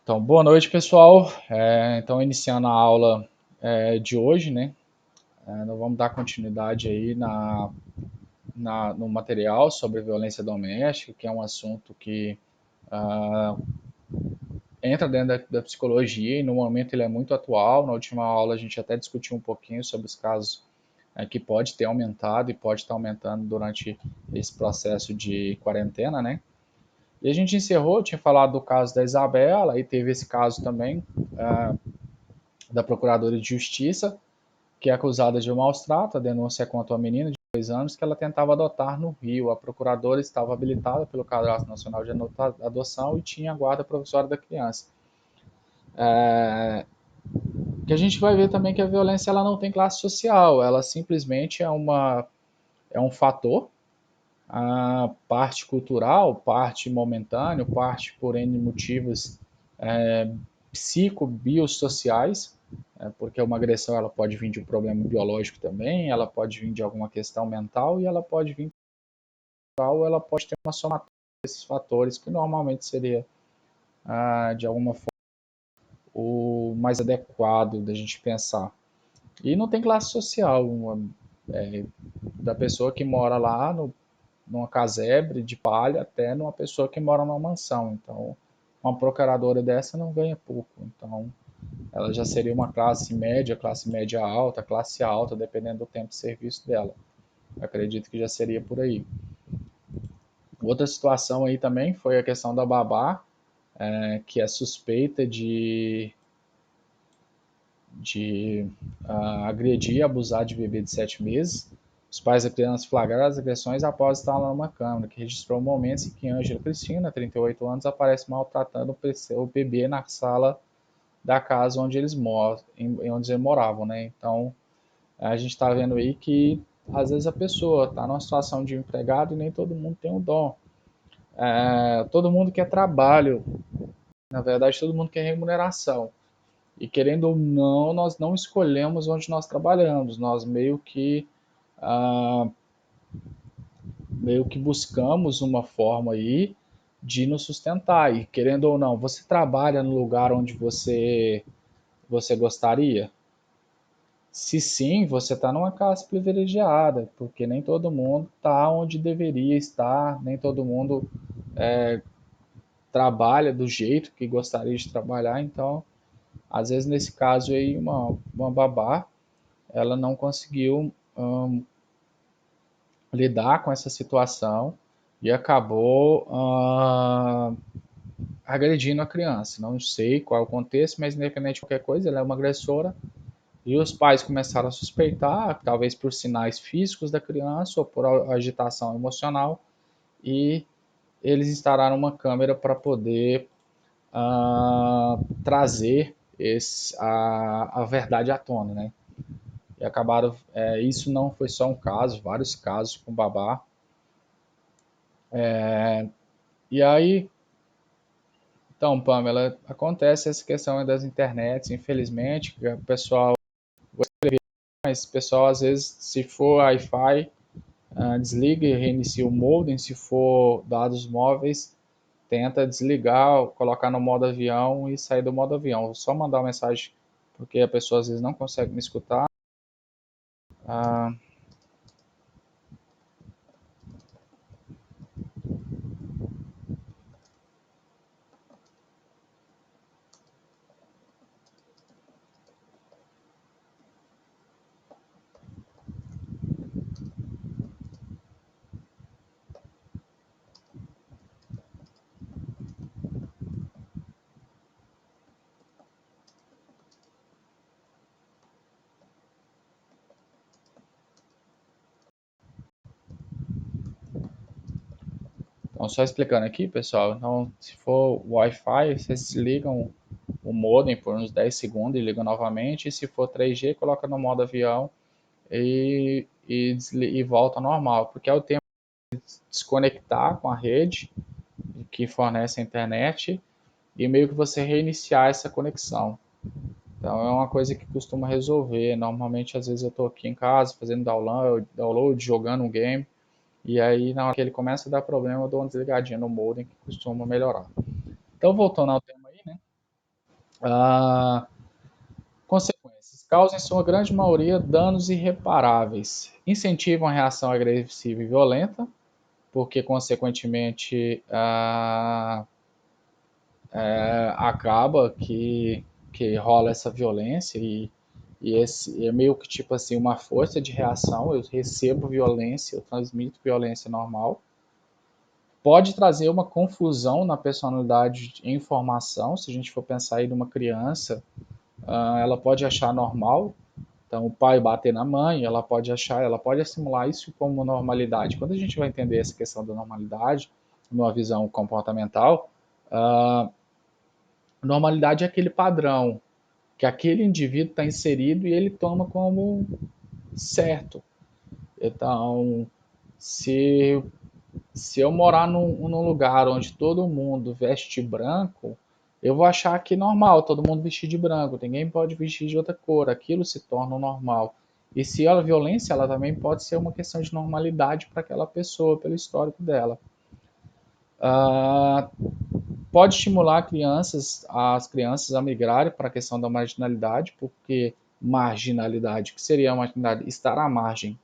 Então, boa noite, pessoal. Então, iniciando a aula de hoje, né? Nós vamos dar continuidade aí no material sobre violência doméstica, que é um assunto que ah, entra dentro da psicologia e no momento ele é muito atual. Na última aula a gente até discutiu um pouquinho sobre os casos que pode ter aumentado e pode estar aumentando durante esse processo de quarentena, né? E a gente encerrou, tinha falado do caso da Isabela, e teve esse caso também da Procuradora de Justiça, que é acusada de maus tratos. A denúncia é contra uma menina de 2 anos que ela tentava adotar no Rio. A procuradora estava habilitada pelo Cadastro Nacional de Adoção e tinha a guarda provisória da criança. Que a gente vai ver também que a violência ela não tem classe social, ela simplesmente é um fator, a parte cultural, parte momentâneo, parte por N motivos psicobiosociais, porque uma agressão ela pode vir de um problema biológico também, ela pode vir de alguma questão mental e ela pode vir ou ela pode ter uma somatória desses fatores que normalmente seria de alguma forma o mais adequado da gente pensar. E não tem classe social, da pessoa que mora lá numa casebre de palha até numa pessoa que mora numa mansão. Então, uma procuradora dessa não ganha pouco. Então, ela já seria uma classe média alta, classe alta, dependendo do tempo de serviço dela. Eu acredito que já seria por aí. Outra situação aí também foi a questão da babá, que é suspeita de agredir e abusar de bebê de 7 meses. Os pais da criança flagraram as agressões após estar lá numa câmera, que registrou momentos em que Ângela Cristina, 38 anos, aparece maltratando o bebê na sala da casa onde eles moravam, né? Então, a gente está vendo aí que às vezes a pessoa está numa situação de empregado e nem todo mundo tem o dom. Todo mundo quer trabalho, na verdade, todo mundo quer remuneração. E querendo ou não, nós não escolhemos onde nós trabalhamos, nós meio que buscamos uma forma aí de nos sustentar. E querendo ou não, você trabalha no lugar onde você gostaria? Se sim, você está numa classe privilegiada, porque nem todo mundo está onde deveria estar, nem todo mundo trabalha do jeito que gostaria de trabalhar. Então, às vezes, nesse caso aí, uma babá, ela não conseguiu lidar com essa situação e acabou agredindo a criança. Não sei qual é o contexto, mas independente de qualquer coisa, ela é uma agressora. E os pais começaram a suspeitar, talvez por sinais físicos da criança ou por agitação emocional, e eles instalaram uma câmera para poder trazer a verdade à tona, né? E acabaram, isso não foi só um caso, vários casos com babá. E aí, então, Pamela, acontece essa questão das internets, infelizmente, que o pessoal, mas o pessoal às vezes, se for Wi-Fi, desliga e reinicia o modem. Se for dados móveis, tenta desligar, colocar no modo avião e sair do modo avião. Vou só mandar uma mensagem, porque a pessoa às vezes não consegue me escutar. Ah, então, só explicando aqui, pessoal. Então, se for Wi-Fi, vocês desligam o modem por uns 10 segundos e ligam novamente. E se for 3G, coloca no modo avião e volta ao normal, porque é o tempo de desconectar com a rede que fornece a internet e meio que você reiniciar essa conexão. Então é uma coisa que costuma resolver. Normalmente, às vezes eu estou aqui em casa fazendo download, jogando um game, e aí na hora que ele começa a dar problema, eu dou uma desligadinha no modem que costuma melhorar. Então voltando ao tema aí, né? Ah, consequências. Causam, em sua grande maioria, danos irreparáveis. Incentivam a reação agressiva e violenta, porque, consequentemente, acaba que rola essa violência e esse é meio que tipo assim uma força de reação. Eu recebo violência, eu transmito violência normal. Pode trazer uma confusão na personalidade em formação. Se a gente for pensar aí numa criança, ela pode achar normal, então o pai bater na mãe, ela pode assimilar isso como normalidade. Quando a gente vai entender essa questão da normalidade, numa visão comportamental, normalidade é aquele padrão que aquele indivíduo está inserido e ele toma como certo. Então, se, se eu morar num lugar onde todo mundo veste branco, eu vou achar que normal todo mundo vestir de branco, ninguém pode vestir de outra cor, aquilo se torna normal. E se a violência, ela também pode ser uma questão de normalidade para aquela pessoa, pelo histórico dela. Ah, pode estimular as crianças a migrarem para a questão da marginalidade, porque marginalidade, que seria a marginalidade, estar à margem.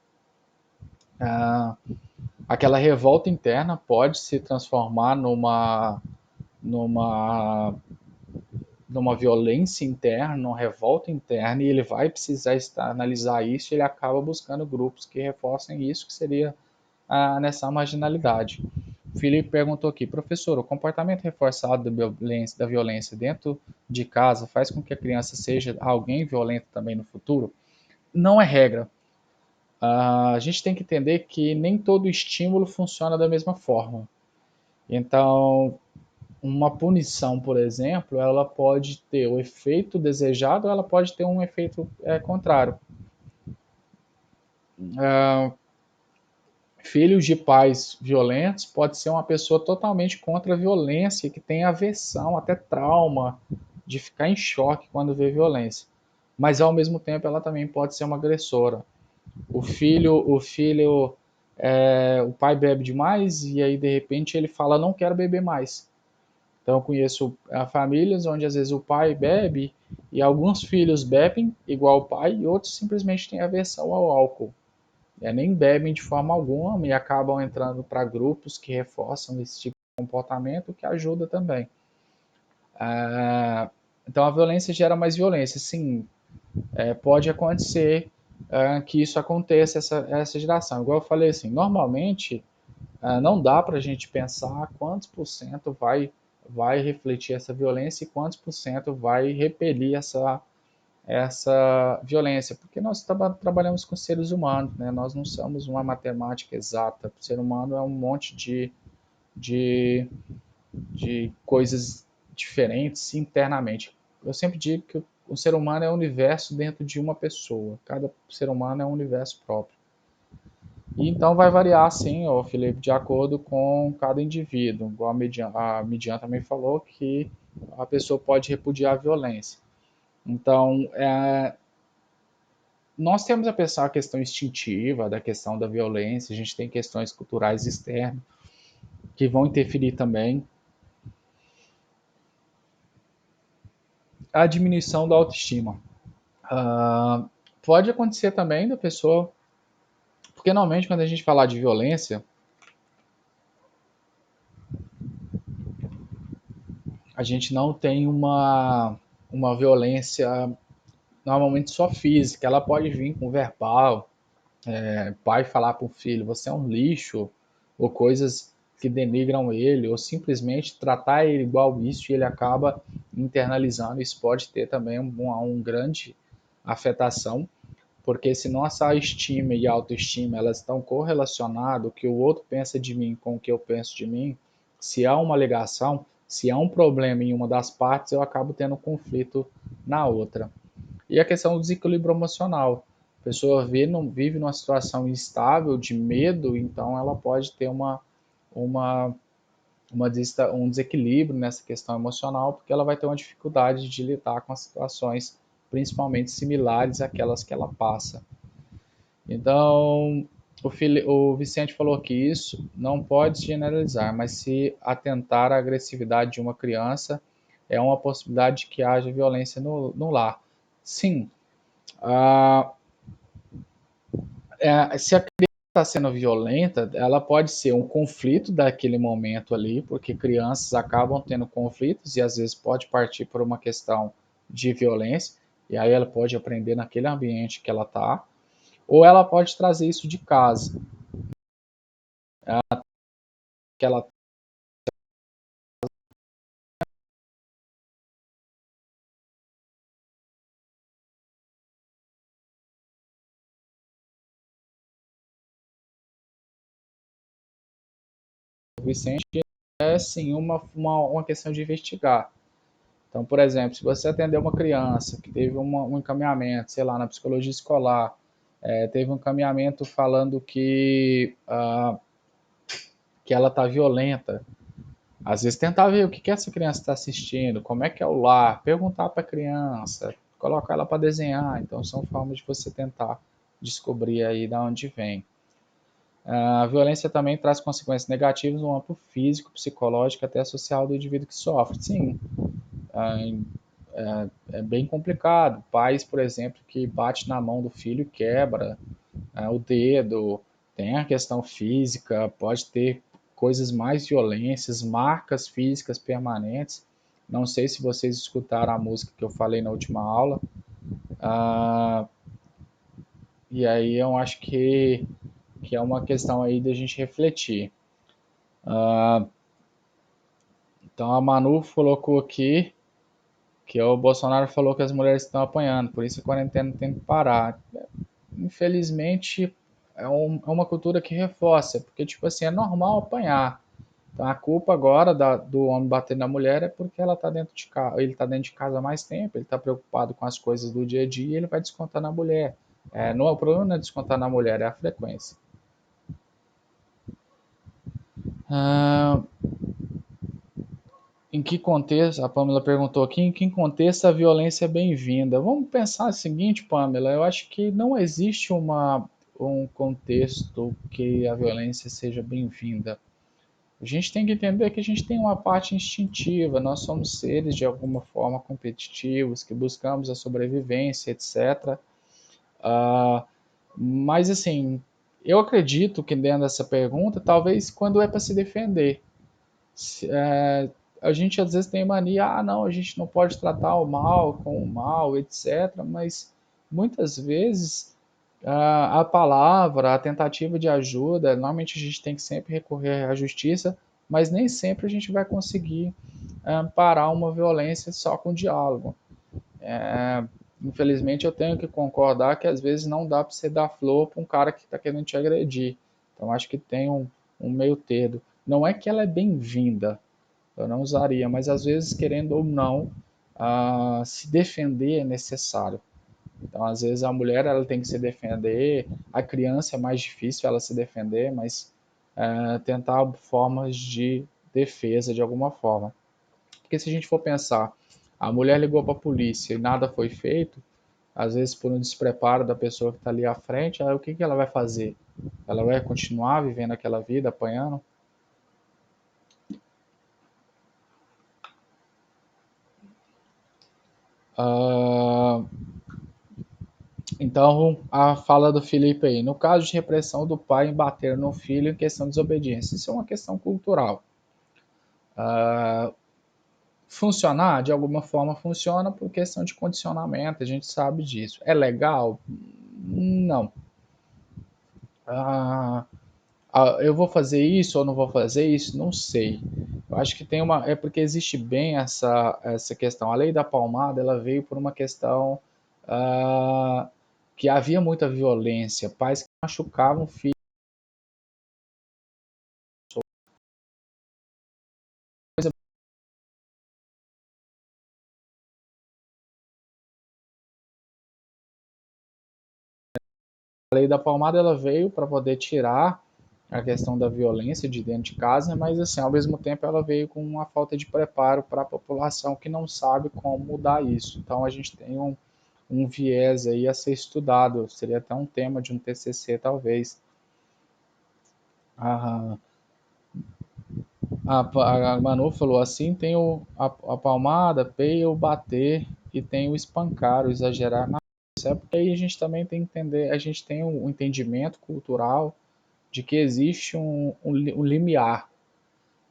Aquela revolta interna pode se transformar numa, numa violência interna, numa revolta interna, e ele vai precisar analisar isso, e ele acaba buscando grupos que reforcem isso, que seria nessa marginalidade. O Felipe perguntou aqui, professor, o comportamento reforçado da violência dentro de casa faz com que a criança seja alguém violento também no futuro? Não é regra. A gente tem que entender que nem todo estímulo funciona da mesma forma. Então, uma punição, por exemplo, ela pode ter o efeito desejado, ou ela pode ter um efeito contrário. Filhos de pais violentos pode ser uma pessoa totalmente contra a violência, que tem aversão, até trauma, de ficar em choque quando vê violência. Mas ao mesmo tempo ela também pode ser uma agressora. O pai bebe demais e aí de repente ele fala não quero beber mais. Então eu conheço famílias onde às vezes o pai bebe e alguns filhos bebem igual o pai e outros simplesmente têm aversão ao álcool. Nem bebem de forma alguma e acabam entrando para grupos que reforçam esse tipo de comportamento, que ajuda também. Então a violência gera mais violência. Sim, pode acontecer que isso aconteça, essa geração. Igual eu falei assim, normalmente não dá para a gente pensar quantos por cento vai refletir essa violência e quantos por cento vai repelir essa violência, porque nós trabalhamos com seres humanos, né? Nós não somos uma matemática exata. O ser humano é um monte de, de coisas diferentes internamente. Eu sempre digo que o ser humano é um universo dentro de uma pessoa. Cada ser humano é um universo próprio. E então vai variar, sim, ó, Felipe, de acordo com cada indivíduo. Igual a Midian também falou que a pessoa pode repudiar a violência. Então, nós temos a pensar a questão instintiva, da questão da violência, a gente tem questões culturais externas que vão interferir também. A diminuição da autoestima. Pode acontecer também da pessoa, porque normalmente quando a gente falar de violência, a gente não tem uma violência normalmente só física, ela pode vir com verbal, pai falar para o filho, você é um lixo, ou coisas que denigram ele, ou simplesmente tratar ele igual isso e ele acaba internalizando. Isso pode ter também um grande afetação, porque se nossa estima e autoestima elas estão correlacionadas, o que o outro pensa de mim com o que eu penso de mim, se há uma ligação, se há um problema em uma das partes, eu acabo tendo um conflito na outra. E a questão do desequilíbrio emocional. A pessoa vive numa situação instável, de medo, então ela pode ter uma, um desequilíbrio nessa questão emocional, porque ela vai ter uma dificuldade de lidar com as situações, principalmente similares àquelas que ela passa. Então, o Vicente falou que isso não pode generalizar, mas se atentar à agressividade de uma criança é uma possibilidade que haja violência no lar. Sim, ah, se a criança está sendo violenta, ela pode ser um conflito daquele momento ali, porque crianças acabam tendo conflitos e às vezes pode partir por uma questão de violência, e aí ela pode aprender naquele ambiente que ela está, ou ela pode trazer isso de casa, que ela Vicente é sim uma questão de investigar. Então, por exemplo, se você atender uma criança que teve um encaminhamento, sei lá, na psicologia escolar, teve um encaminhamento falando que ela está violenta, às vezes tentar ver o que essa criança está assistindo, como é que é o lar, perguntar para a criança, colocar ela para desenhar. Então, são formas de você tentar descobrir aí de onde vem. A violência também traz consequências negativas no âmbito físico, psicológico, até social do indivíduo que sofre. Sim, é bem complicado. Pais, por exemplo, que bate na mão do filho e quebra o dedo, tem a questão física, pode ter coisas mais violências, marcas físicas permanentes. Não sei se vocês escutaram a música que eu falei na última aula. Ah, e aí eu acho que é uma questão aí da gente refletir. Então a Manu colocou aqui que o Bolsonaro falou que as mulheres estão apanhando, por isso a quarentena tem que parar. Infelizmente, é uma cultura que reforça, porque, tipo assim, é normal apanhar. Então, a culpa agora do homem bater na mulher é porque ela tá dentro de casa, ele está dentro de casa há mais tempo, ele está preocupado com as coisas do dia a dia e ele vai descontar na mulher. O problema não é descontar na mulher, é a frequência. Ah, em que contexto, a Pamela perguntou aqui, em que contexto a violência é bem-vinda? Vamos pensar o seguinte, Pamela, eu acho que não existe um contexto que a violência seja bem-vinda. A gente tem que entender que a gente tem uma parte instintiva, nós somos seres de alguma forma competitivos, que buscamos a sobrevivência, etc. Ah, mas assim, eu acredito que dentro dessa pergunta, talvez quando é para se defender, é, a gente às vezes tem mania, não, a gente não pode tratar o mal com o mal, etc. Mas muitas vezes a palavra, a tentativa de ajuda, normalmente a gente tem que sempre recorrer à justiça, mas nem sempre a gente vai conseguir parar uma violência só com diálogo. Infelizmente eu tenho que concordar que às vezes não dá para você dar flor para um cara que está querendo te agredir. Então acho que tem um meio termo. Não é que ela é bem-vinda, eu não usaria, mas às vezes, querendo ou não, se defender é necessário. Então, às vezes, a mulher ela tem que se defender, a criança é mais difícil ela se defender, mas tentar formas de defesa de alguma forma. Porque se a gente for pensar, a mulher ligou para a polícia e nada foi feito, às vezes por um despreparo da pessoa que está ali à frente, aí o que ela vai fazer? Ela vai continuar vivendo aquela vida, apanhando? Ah, Então, a fala do Felipe aí, no caso de repressão do pai em bater no filho em questão de desobediência, isso é uma questão cultural. Uh, Funcionar, de alguma forma, funciona por questão de condicionamento, a gente sabe disso. É legal? Não. Uh, eu vou fazer isso ou não vou fazer isso? Não sei. Eu acho que tem uma. É porque existe bem essa questão. A lei da palmada ela veio por uma questão que havia muita violência, pais que machucavam filhos. A lei da palmada ela veio para poder tirar a questão da violência de dentro de casa, mas assim, ao mesmo tempo ela veio com uma falta de preparo para a população que não sabe como mudar isso. Então a gente tem um viés aí a ser estudado, seria até um tema de um TCC talvez. Ah, A Manu falou assim: tem a palmada, peia, o bater e tem o espancar, o exagerar na força. É porque aí a gente também tem que entender, a gente tem um entendimento cultural de que existe um limiar.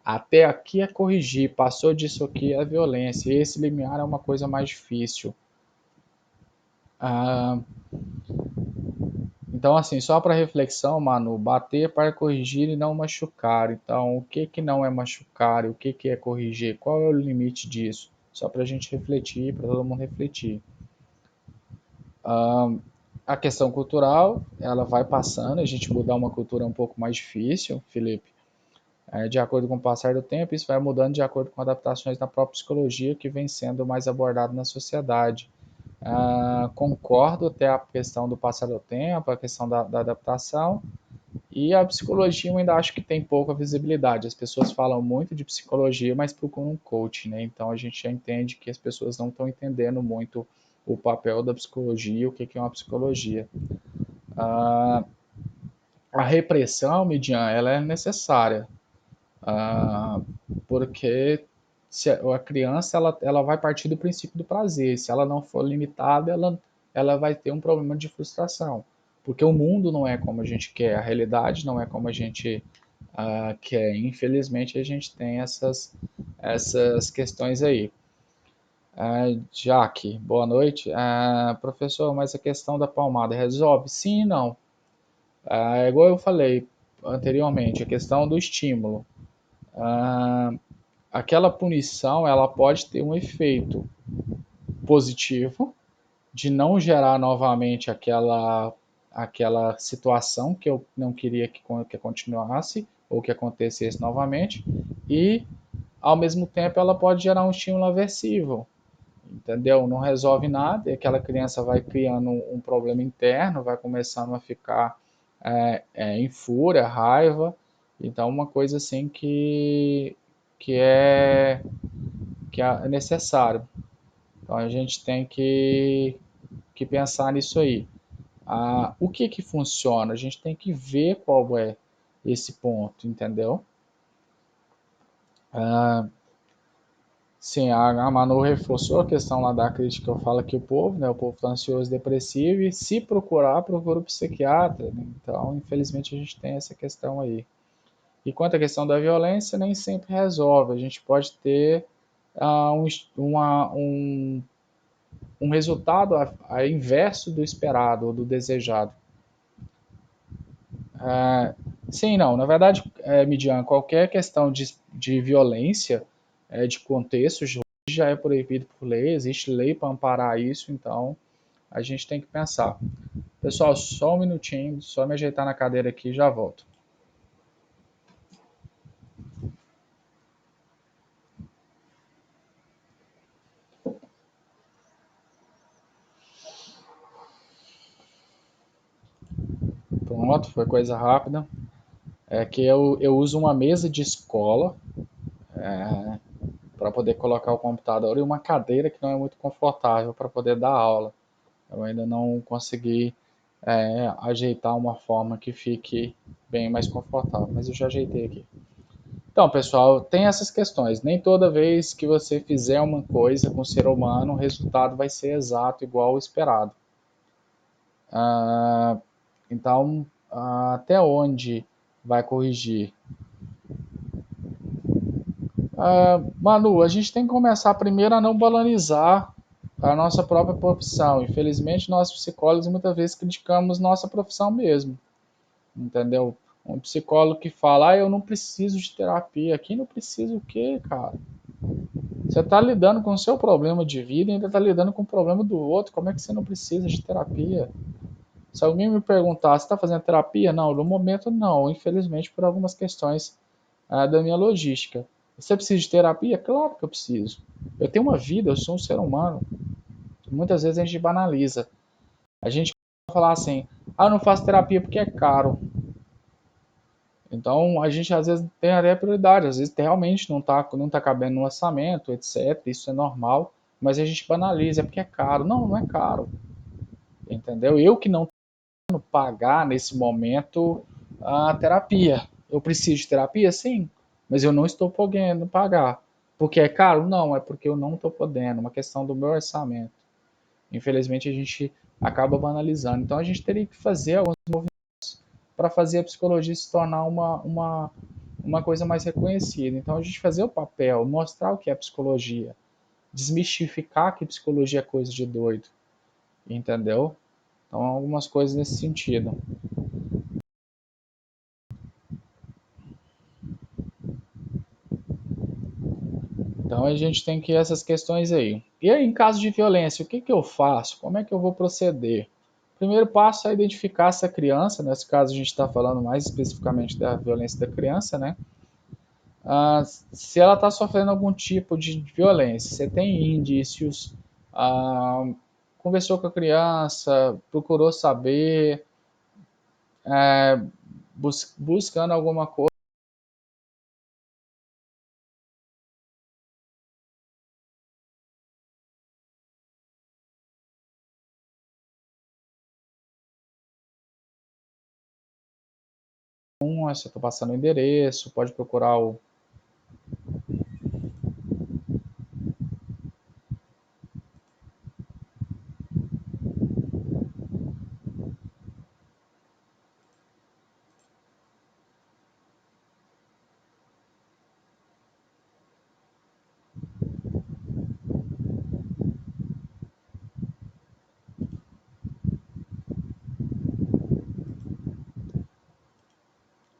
Até aqui é corrigir, passou disso aqui é violência. E esse limiar é uma coisa mais difícil. Ah, então, assim, só para reflexão, Manu, bater para corrigir e não machucar. Então, o que que não é machucar e o que que é corrigir? Qual é o limite disso? Só para a gente refletir, para todo mundo refletir. Ah, a questão cultural, ela vai passando, a gente mudar uma cultura é um pouco mais difícil, Felipe. De acordo com o passar do tempo, isso vai mudando de acordo com adaptações na própria psicologia que vem sendo mais abordado na sociedade. Concordo até a questão do passar do tempo, a questão da adaptação, e a psicologia eu ainda acho que tem pouca visibilidade. As pessoas falam muito de psicologia, mas procuram um coach, né? Então a gente já entende que as pessoas não estão entendendo muito o papel da psicologia, o que é uma psicologia. Ah, a repressão, Midian, ela é necessária, ah, porque se a criança ela vai partir do princípio do prazer. Se ela não for limitada, ela vai ter um problema de frustração, porque o mundo não é como a gente quer, a realidade não é como a gente quer. Infelizmente a gente tem essas questões aí. Jaque, boa noite. Professor, mas a questão da palmada resolve? Sim e não. É igual eu falei anteriormente, a questão do estímulo. Ah, aquela punição ela pode ter um efeito positivo de não gerar novamente aquela situação que eu não queria que continuasse ou que acontecesse novamente, e ao mesmo tempo ela pode gerar um estímulo aversivo, entendeu? Não resolve nada e aquela criança vai criando um problema interno, vai começando a ficar em fúria, raiva. Então uma coisa assim que é que é necessário. Então a gente tem que pensar nisso aí. O que que funciona? A gente tem que ver qual é esse ponto, entendeu? Ah, sim, a Manu reforçou a questão lá da crítica. Eu falo que o povo, né? O povo está ansioso, depressivo e se procurar, procura o psiquiatra. Né? Então, infelizmente, a gente tem essa questão aí. E quanto à questão da violência, nem sempre resolve. A gente pode ter um resultado inverso do esperado ou do desejado. Sim, não. Na verdade, Midian, qualquer questão de violência, de contexto, já é proibido por lei, existe lei para amparar isso, então a gente tem que pensar. Pessoal, só um minutinho, só me ajeitar na cadeira aqui e já volto. Pronto, foi coisa rápida. É que eu uso uma mesa de escola para poder colocar o computador e uma cadeira que não é muito confortável para poder dar aula. Eu ainda não consegui ajeitar uma forma que fique bem mais confortável, mas eu já ajeitei aqui. Então, pessoal, tem essas questões. Nem toda vez que você fizer uma coisa com o ser humano, o resultado vai ser exato igual ao esperado. Ah, então, até onde vai corrigir? Manu, a gente tem que começar primeiro a não banalizar a nossa própria profissão. Infelizmente, nós psicólogos muitas vezes criticamos nossa profissão mesmo, entendeu? Um psicólogo que fala, eu não preciso de terapia. Aqui não precisa o quê, cara? Você está lidando com o seu problema de vida e ainda está lidando com o problema do outro. Como é que você não precisa de terapia? Se alguém me perguntar, você está fazendo terapia? Não, no momento não, infelizmente por algumas questões da minha logística. Você precisa de terapia? Claro que eu preciso. Eu tenho uma vida, eu sou um ser humano. Muitas vezes a gente banaliza. A gente fala assim, eu não faço terapia porque é caro. Então a gente às vezes tem até prioridade, às vezes realmente não tá cabendo no orçamento, etc. Isso é normal, mas a gente banaliza, é porque é caro. Não, não é caro. Entendeu? Eu que não tenho pagar nesse momento a terapia. Eu preciso de terapia? Sim. mas eu não estou podendo pagar. Porque é caro? Não, é porque eu não estou podendo, uma questão do meu orçamento. Infelizmente a gente acaba banalizando. Então a gente teria que fazer alguns para fazer a psicologia se tornar uma coisa mais reconhecida. Então a gente fazer o papel, mostrar o que é psicologia, desmistificar que psicologia é coisa de doido, entendeu? Então algumas coisas nesse sentido. Então a gente tem que essas questões aí. E aí, em caso de violência, o que, que eu faço? Como é que eu vou proceder? O primeiro passo é identificar essa criança, nesse caso a gente está falando mais especificamente da violência da criança, né? Se ela está sofrendo algum tipo de violência, você tem indícios, ah, conversou com a criança, procurou saber, é, buscando alguma coisa, você está passando o endereço, pode procurar o.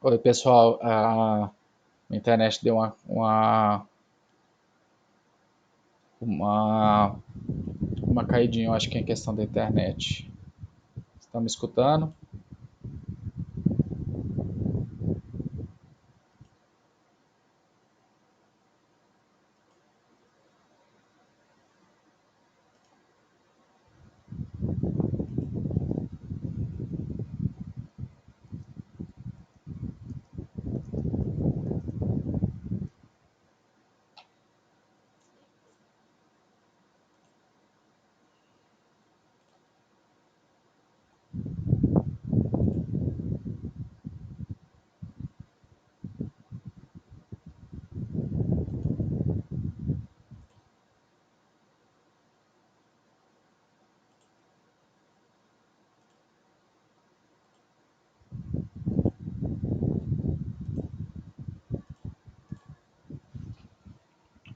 Oi, pessoal, a internet deu uma, uma caidinha, eu acho que é em questão da internet. Estão me escutando?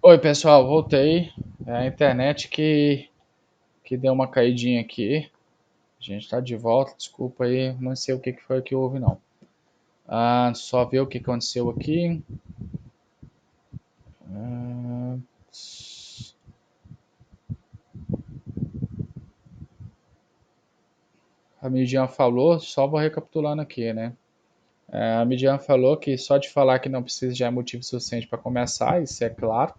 Oi, pessoal, voltei. É a internet que deu uma caidinha aqui. A gente está de volta, desculpa aí, não sei o que foi que houve, não. Só ver o que aconteceu aqui. Ah, a Midian falou, só vou recapitulando aqui, né? A Midian falou que só de falar que não precisa já é motivo suficiente para começar, isso é claro.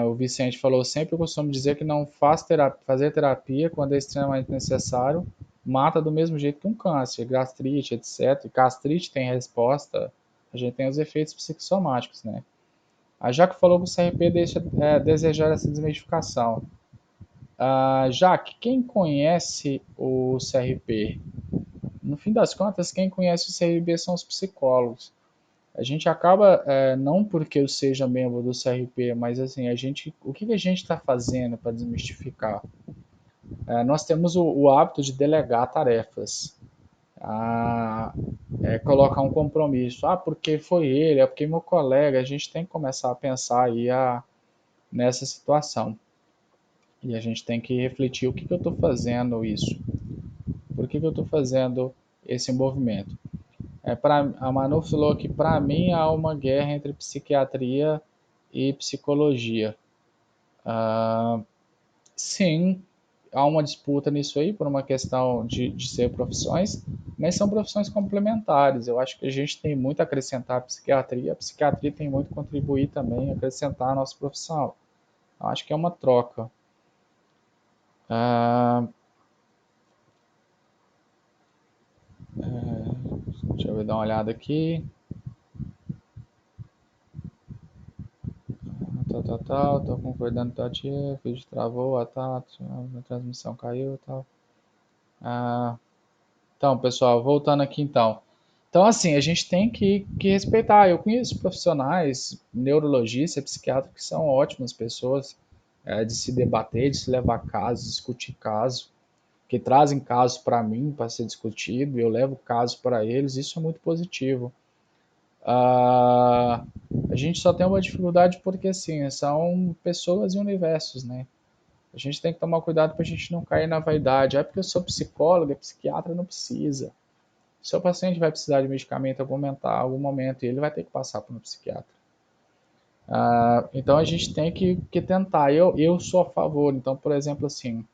O Vicente falou, sempre eu costumo dizer que não faz fazer terapia quando é extremamente necessário, mata do mesmo jeito que um câncer, gastrite, etc. E gastrite tem resposta, a gente tem os efeitos psicossomáticos, né? A Jaque falou que o CRP deixa desejar essa desmitificação. Jaque, quem conhece o CRP? No fim das contas, quem conhece o CRP são os psicólogos. A gente acaba, não porque eu seja membro do CRP, mas assim, o que a gente está fazendo para desmistificar? Nós temos o hábito de delegar tarefas, a, colocar um compromisso. Porque foi ele, é porque meu colega. A gente tem que começar a pensar aí nessa situação. E a gente tem que refletir o que eu estou fazendo isso, por que eu estou fazendo esse movimento. A Manu falou que para mim há uma guerra entre psiquiatria e psicologia. Ah, sim, há uma disputa nisso aí por uma questão de ser profissões, mas são profissões complementares. Eu acho que a gente tem muito a acrescentar à psiquiatria, a psiquiatria tem muito a contribuir também, a acrescentar a nossa profissão. Eu acho que é uma troca. Ah, deixa eu dar uma olhada aqui. Tô concordando com a tia, o vídeo travou, a transmissão caiu e tal. Ah, então, pessoal, voltando aqui então. Então, assim, a gente tem que respeitar. Eu conheço profissionais, neurologistas, psiquiatras, que são ótimas pessoas de se debater, de se levar casos, discutir casos, que trazem casos para mim para ser discutido, eu levo casos para eles, isso é muito positivo. Ah, a gente só tem uma dificuldade porque, assim, são pessoas e universos, né? A gente tem que tomar cuidado para a gente não cair na vaidade. É porque eu sou psicóloga, psiquiatra não precisa. Seu paciente vai precisar de medicamento em algum momento e ele vai ter que passar por um psiquiatra. Então a gente tem que tentar. Eu sou a favor. Então, por exemplo, assim,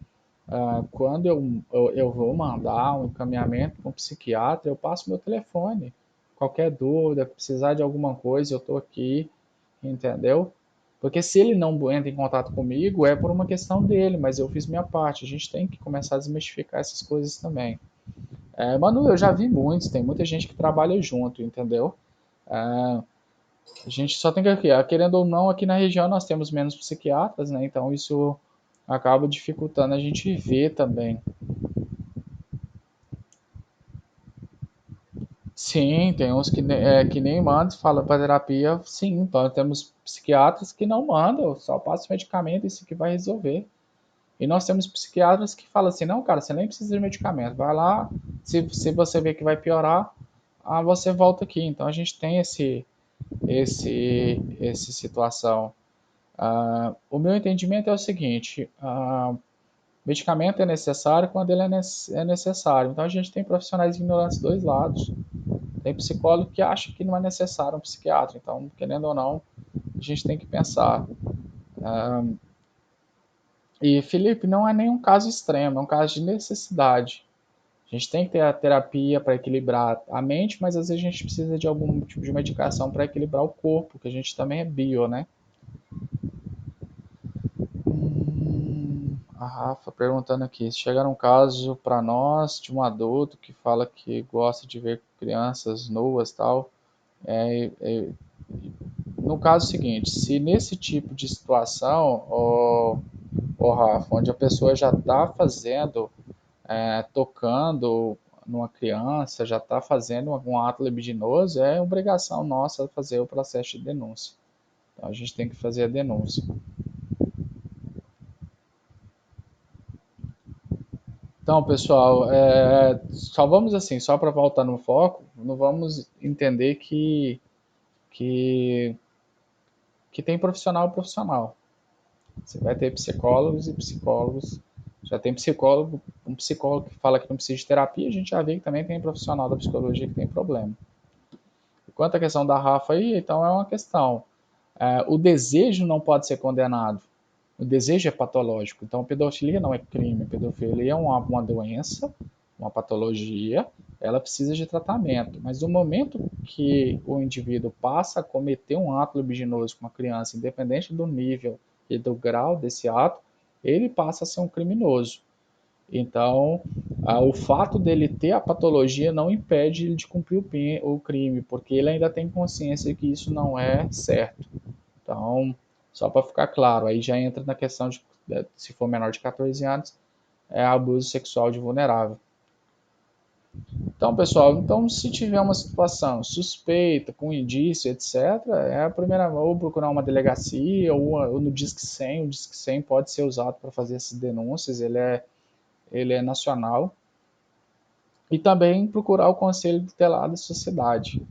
quando eu vou mandar um encaminhamento para um psiquiatra, eu passo meu telefone. Qualquer dúvida, precisar de alguma coisa, eu estou aqui, entendeu? Porque se ele não entra em contato comigo, é por uma questão dele, mas eu fiz minha parte. A gente tem que começar a desmistificar essas coisas também. Manu, eu já vi muitos, tem muita gente que trabalha junto, entendeu? É, a gente só tem que, querendo ou não, aqui na região nós temos menos psiquiatras, né? Então isso acaba dificultando a gente ver também. Sim, tem uns que nem mandam, fala para terapia, sim, então temos psiquiatras que não mandam, só passa o medicamento, isso que vai resolver. E nós temos psiquiatras que falam assim, não, cara, você nem precisa de medicamento, vai lá, se você vê que vai piorar, você volta aqui. Então a gente tem essa situação. O meu entendimento é o seguinte: medicamento é necessário quando ele é necessário. Então a gente tem profissionais ignorantes dos dois lados. Tem psicólogo que acha que não é necessário um psiquiatra. Então, querendo ou não, a gente tem que pensar. E Felipe, não é nenhum caso extremo, é um caso de necessidade. A gente tem que ter a terapia para equilibrar a mente, mas às vezes a gente precisa de algum tipo de medicação para equilibrar o corpo, que a gente também é bio, né? A Rafa perguntando aqui, se chegar um caso para nós de um adulto que fala que gosta de ver crianças nuas e tal, é, é, no caso seguinte, se nesse tipo de situação, Rafa, onde a pessoa já está fazendo, tocando numa criança, já está fazendo algum ato libidinoso, é obrigação nossa fazer o processo de denúncia. Então a gente tem que fazer a denúncia. Então, pessoal, só vamos assim, só para voltar no foco, não vamos entender que, que tem profissional e profissional. Você vai ter psicólogos e psicólogos. Já tem psicólogo, um psicólogo que fala que não precisa de terapia, a gente já vê que também tem profissional da psicologia que tem problema. E quanto à questão da Rafa aí, então é uma questão. O desejo não pode ser condenado. O desejo é patológico. Então, a pedofilia não é crime. A pedofilia é uma doença, uma patologia. Ela precisa de tratamento. Mas no momento que o indivíduo passa a cometer um ato libidinoso com uma criança, independente do nível e do grau desse ato, ele passa a ser um criminoso. Então, o fato dele ter a patologia não impede ele de cumprir o crime, porque ele ainda tem consciência que isso não é certo. Então, só para ficar claro, aí já entra na questão de se for menor de 14 anos, é abuso sexual de vulnerável. Então, pessoal, então se tiver uma situação suspeita, com indício, etc., é a primeira ou procurar uma delegacia ou no Disque 100. O Disque 100 pode ser usado para fazer essas denúncias, ele é nacional. E também procurar o conselho tutelar da sociedade.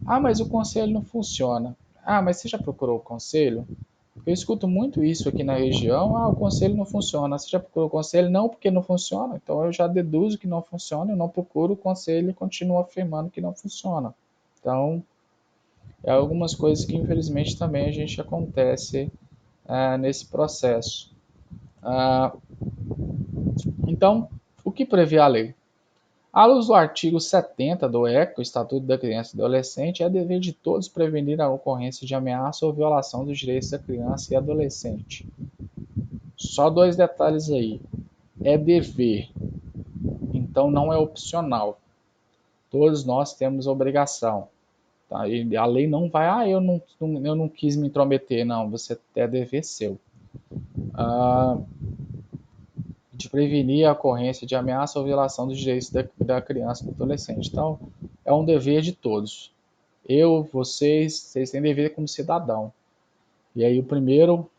Ah, mas o conselho não funciona. Ah, mas você já procurou o conselho? Eu escuto muito isso aqui na região. Ah, o conselho não funciona. Você já procurou o conselho? Não, porque não funciona. Então eu já deduzo que não funciona, eu não procuro o conselho e continuo afirmando que não funciona. Então, é algumas coisas que infelizmente também a gente acontece nesse processo. Ah, então, o que prevê a lei? À luz do artigo 70 do ECA, o Estatuto da Criança e do Adolescente, é dever de todos prevenir a ocorrência de ameaça ou violação dos direitos da criança e adolescente. Só dois detalhes aí. É dever, então não é opcional. Todos nós temos obrigação. Tá? E a lei não vai, eu não quis me intrometer, não, você é dever seu. Ah, de prevenir a ocorrência de ameaça ou violação dos direitos da criança e do adolescente. Então, é um dever de todos. Eu, vocês têm dever como cidadão. E aí o primeiro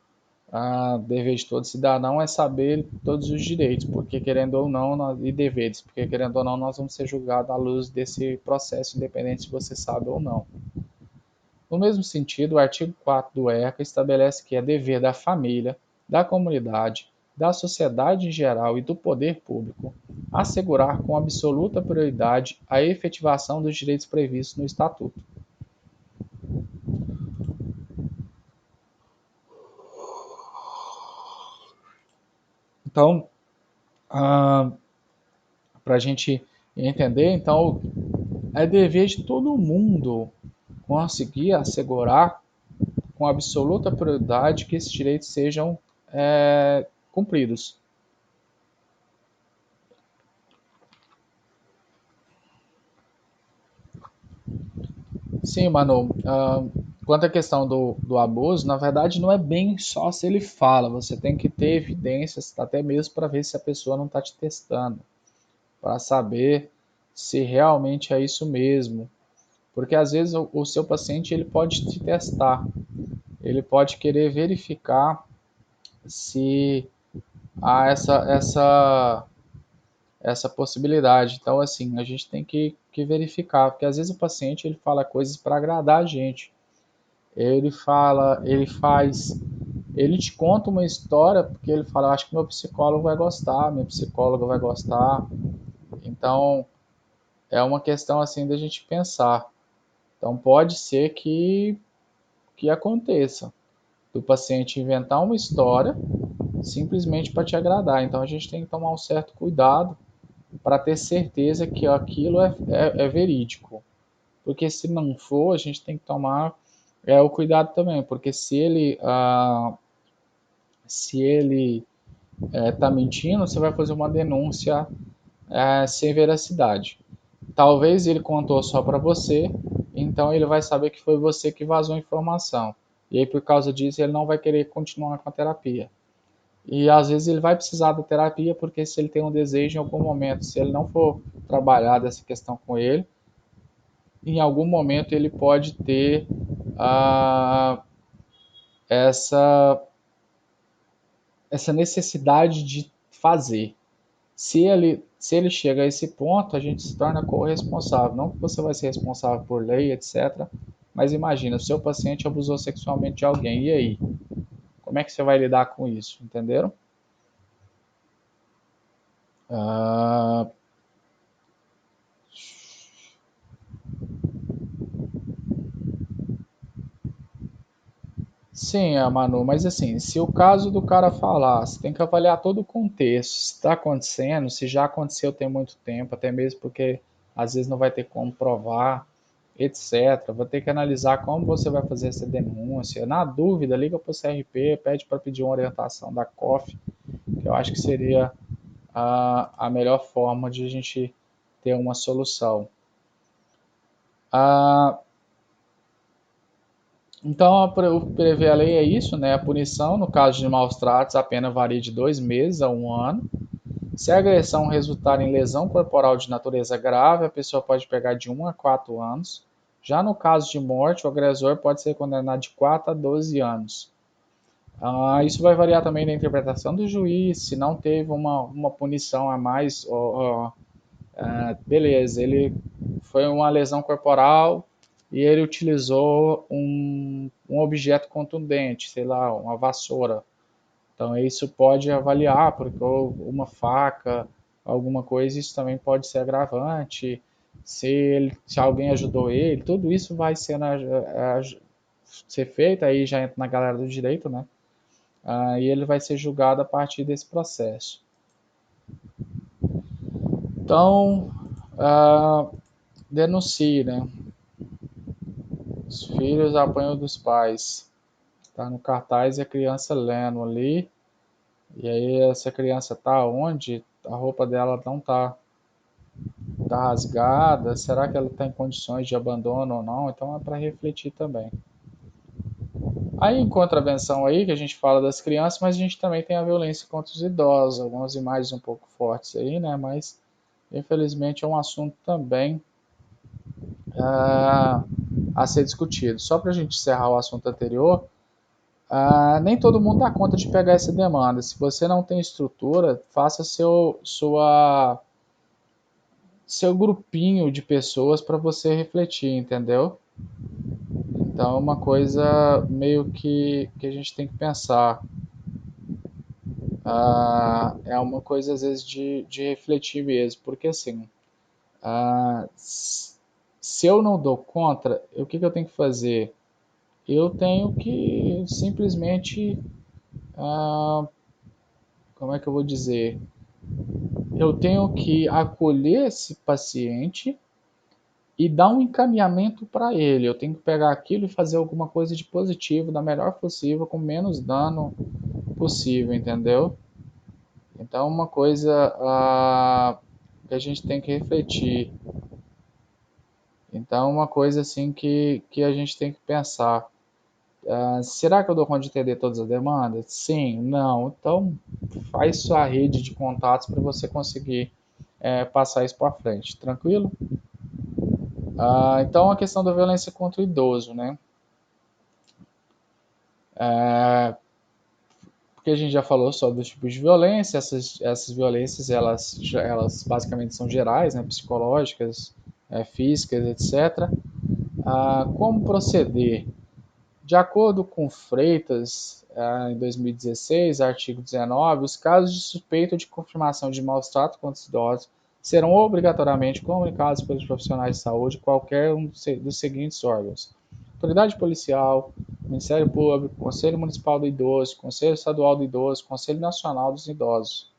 dever de todo cidadão é saber todos os direitos, porque querendo ou não, e deveres, porque querendo ou não, nós vamos ser julgados à luz desse processo, independente se você sabe ou não. No mesmo sentido, o artigo 4 do ECA estabelece que é dever da família, da comunidade, da sociedade em geral e do poder público assegurar com absoluta prioridade a efetivação dos direitos previstos no Estatuto. Então, para a gente entender, então, é dever de todo mundo conseguir assegurar com absoluta prioridade que esses direitos sejam cumpridos. Sim, Manu. Quanto à questão do abuso, na verdade não é bem só se ele fala, você tem que ter evidências, até mesmo para ver se a pessoa não está te testando, para saber se realmente é isso mesmo. Porque às vezes o seu paciente ele pode te testar, ele pode querer verificar se há essa possibilidade. Então, assim, a gente tem que verificar, porque às vezes o paciente ele fala coisas para agradar a gente. Ele fala, ele te conta uma história porque ele fala, acho que meu psicólogo vai gostar, minha psicóloga vai gostar. Então, é uma questão assim da gente pensar. Então, pode ser que aconteça do paciente inventar uma história simplesmente para te agradar. Então, a gente tem que tomar um certo cuidado para ter certeza que aquilo é verídico. Porque se não for, a gente tem que tomar o cuidado também, porque se ele está mentindo, você vai fazer uma denúncia sem veracidade. Talvez ele contou só para você, então ele vai saber que foi você que vazou a informação. E aí, por causa disso, ele não vai querer continuar com a terapia. E às vezes ele vai precisar da terapia, porque se ele tem um desejo em algum momento, se ele não for trabalhar dessa questão com ele, em algum momento ele pode ter essa, essa necessidade de fazer. Se ele chega a esse ponto, a gente se torna corresponsável. Não que você vai ser responsável por lei, etc. Mas imagina, o seu paciente abusou sexualmente de alguém. E aí? Como é que você vai lidar com isso? Entenderam? Ah, sim, Manu, mas assim, se o caso do cara falar, você tem que avaliar todo o contexto, se está acontecendo, se já aconteceu tem muito tempo, até mesmo porque às vezes não vai ter como provar, etc. Vou ter que analisar como você vai fazer essa denúncia. Na dúvida, liga para o CRP, pede para pedir uma orientação da COF, que eu acho que seria a melhor forma de a gente ter uma solução. Ah, então, o prever a lei é isso, né? A punição, no caso de maus tratos, a pena varia de 2 meses a 1 ano. Se a agressão resultar em lesão corporal de natureza grave, a pessoa pode pegar de 1 a 4 anos. Já no caso de morte, o agressor pode ser condenado de 4 a 12 anos. Isso vai variar também da interpretação do juiz, se não teve uma punição a mais, beleza, ele foi uma lesão corporal e ele utilizou um objeto contundente, sei lá, uma vassoura. Então isso pode avaliar, porque uma faca, alguma coisa, isso também pode ser agravante. Se alguém ajudou ele, tudo isso vai ser feito, aí já entra na galera do direito, né? E ele vai ser julgado a partir desse processo. Então, denuncie, né? Os filhos apanham dos pais. Tá no cartaz e a criança lendo ali. E aí essa criança tá onde? A roupa dela não tá rasgada. Será que ela está em condições de abandono ou não? Então é para refletir também. Aí em contravenção aí, que a gente fala das crianças, mas a gente também tem a violência contra os idosos. Algumas imagens um pouco fortes aí, né? Mas infelizmente é um assunto também a ser discutido. Só para a gente encerrar o assunto anterior, nem todo mundo dá conta de pegar essa demanda. Se você não tem estrutura, faça seu grupinho de pessoas para você refletir, entendeu? Então é uma coisa meio que a gente tem que pensar. É uma coisa às vezes de refletir mesmo, porque assim, se eu não dou conta, o que eu tenho que fazer? Eu tenho que simplesmente, ah, como é que eu vou dizer? Eu tenho que acolher esse paciente e dar um encaminhamento para ele. Eu tenho que pegar aquilo e fazer alguma coisa de positivo, da melhor possível, com menos dano possível, entendeu? Então, uma coisa que a gente tem que refletir. Então, uma coisa assim que a gente tem que pensar. Será que eu dou conta de entender todas as demandas? Sim, não. Então, faz sua rede de contatos para você conseguir passar isso para frente. Tranquilo? Então, a questão da violência contra o idoso, né? Porque a gente já falou sobre os tipos de violência, essas violências elas basicamente são gerais, né? Psicológicas, físicas, etc. Como proceder? De acordo com Freitas, em 2016, artigo 19, os casos de suspeita ou de confirmação de maus tratos contra os idosos serão obrigatoriamente comunicados pelos profissionais de saúde qualquer um dos seguintes órgãos: Autoridade Policial, Ministério Público, Conselho Municipal do Idoso, Conselho Estadual do Idoso, Conselho Nacional dos Idosos.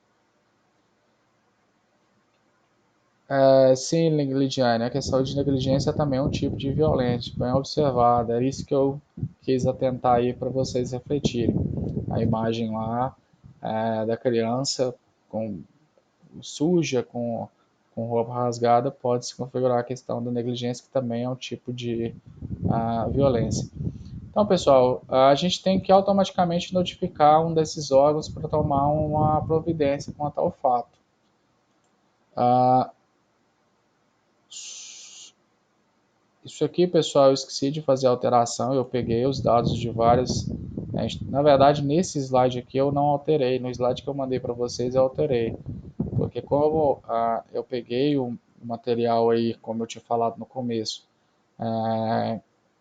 Sim, Lidiane, a questão de negligência também é um tipo de violência, bem observado. É isso que eu quis atentar aí para vocês refletirem. A imagem lá da criança com suja, com roupa rasgada, pode se configurar a questão da negligência, que também é um tipo de violência. Então, pessoal, a gente tem que automaticamente notificar um desses órgãos para tomar uma providência quanto ao fato. Ah, Isso aqui, pessoal, eu esqueci de fazer a alteração. Eu peguei os dados de vários. Na verdade, nesse slide aqui eu não alterei. No slide que eu mandei para vocês eu alterei. Porque como eu peguei o material aí, como eu tinha falado no começo,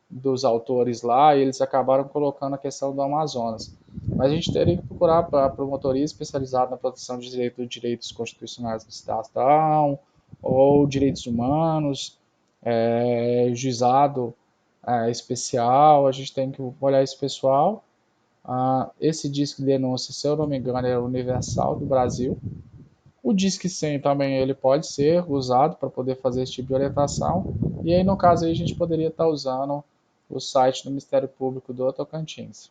dos autores lá, e eles acabaram colocando a questão do Amazonas. Mas a gente teria que procurar para a promotoria especializada na proteção de direitos constitucionais do cidadão, ou direitos humanos, juizado especial, a gente tem que olhar esse pessoal. Esse disque de denúncia, se eu não me engano, é universal do Brasil. O Disque 100 também ele pode ser usado para poder fazer esse tipo de orientação. E aí, no caso, aí, a gente poderia estar usando o site do Ministério Público do Tocantins.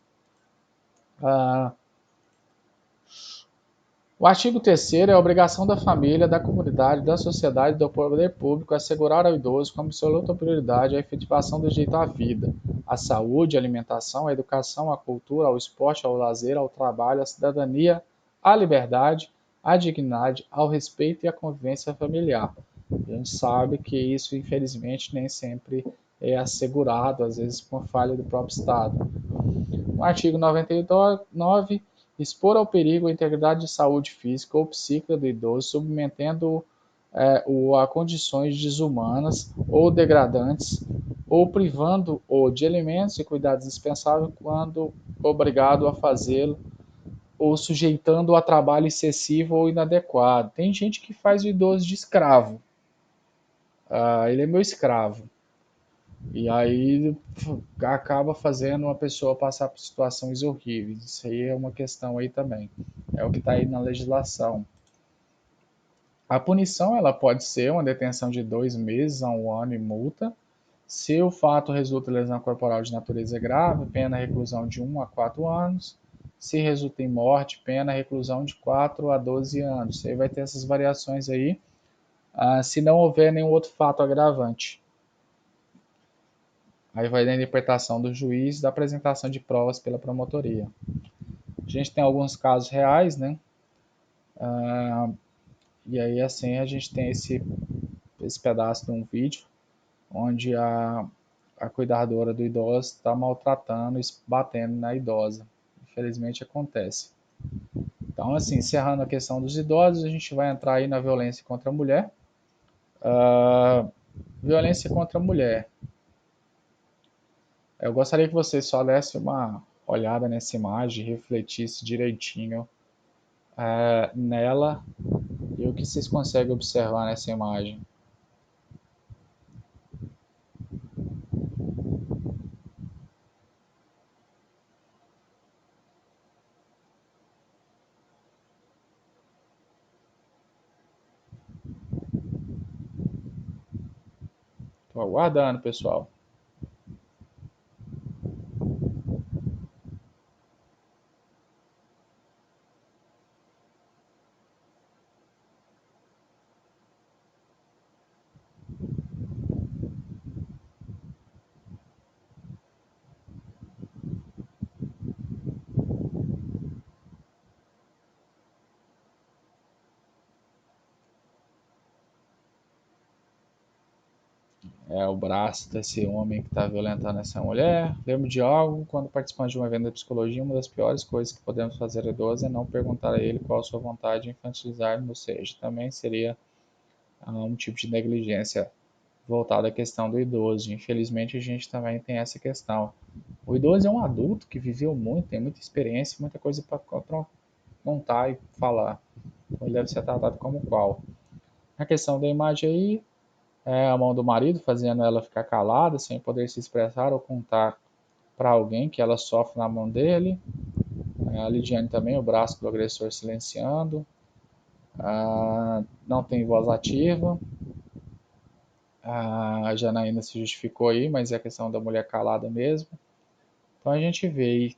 O artigo 3º é a obrigação da família, da comunidade, da sociedade e do poder público assegurar ao idoso como absoluta prioridade a efetivação do direito à vida, à saúde, à alimentação, à educação, à cultura, ao esporte, ao lazer, ao trabalho, à cidadania, à liberdade, à dignidade, ao respeito e à convivência familiar. A gente sabe que isso, infelizmente, nem sempre é assegurado, às vezes por falha do próprio Estado. No artigo 99, expor ao perigo a integridade de saúde física ou psíquica do idoso, submetendo-o a condições desumanas ou degradantes, ou privando-o de alimentos e cuidados dispensáveis quando obrigado a fazê-lo, ou sujeitando-o a trabalho excessivo ou inadequado. Tem gente que faz o idoso de escravo. Ele é meu escravo. E aí acaba fazendo uma pessoa passar por situações horríveis. Isso aí é uma questão aí também. É o que está aí na legislação. A punição ela pode ser uma detenção de 2 meses a 1 ano e multa. Se o fato resulta em lesão corporal de natureza grave, pena reclusão de 1 a 4 anos. Se resulta em morte, pena reclusão de 4 a 12 anos. Aí vai ter essas variações aí, se não houver nenhum outro fato agravante. Aí vai da interpretação do juiz da apresentação de provas pela promotoria. A gente tem alguns casos reais, né? E aí assim a gente tem esse pedaço de um vídeo onde a cuidadora do idoso está maltratando, batendo na idosa. Infelizmente acontece. Então, assim, encerrando a questão dos idosos, a gente vai entrar aí na violência contra a mulher. Violência contra a mulher. Eu gostaria que você só desse uma olhada nessa imagem, refletisse direitinho nela e o que vocês conseguem observar nessa imagem. Estou aguardando, pessoal. É o braço desse homem que está violentando essa mulher. Lembro de algo, quando participando de um evento de psicologia, uma das piores coisas que podemos fazer a idoso é não perguntar a ele qual a sua vontade de infantilizar, ou seja, também seria um tipo de negligência voltada à questão do idoso. Infelizmente, a gente também tem essa questão. O idoso é um adulto que viveu muito, tem muita experiência, muita coisa para contar e falar. Ele deve ser tratado como qual. A questão da imagem aí é a mão do marido fazendo ela ficar calada, sem poder se expressar ou contar para alguém que ela sofre na mão dele. A Lidiane também, o braço do agressor silenciando. Não tem voz ativa. A Janaína se justificou aí, mas é a questão da mulher calada mesmo. Então a gente vê.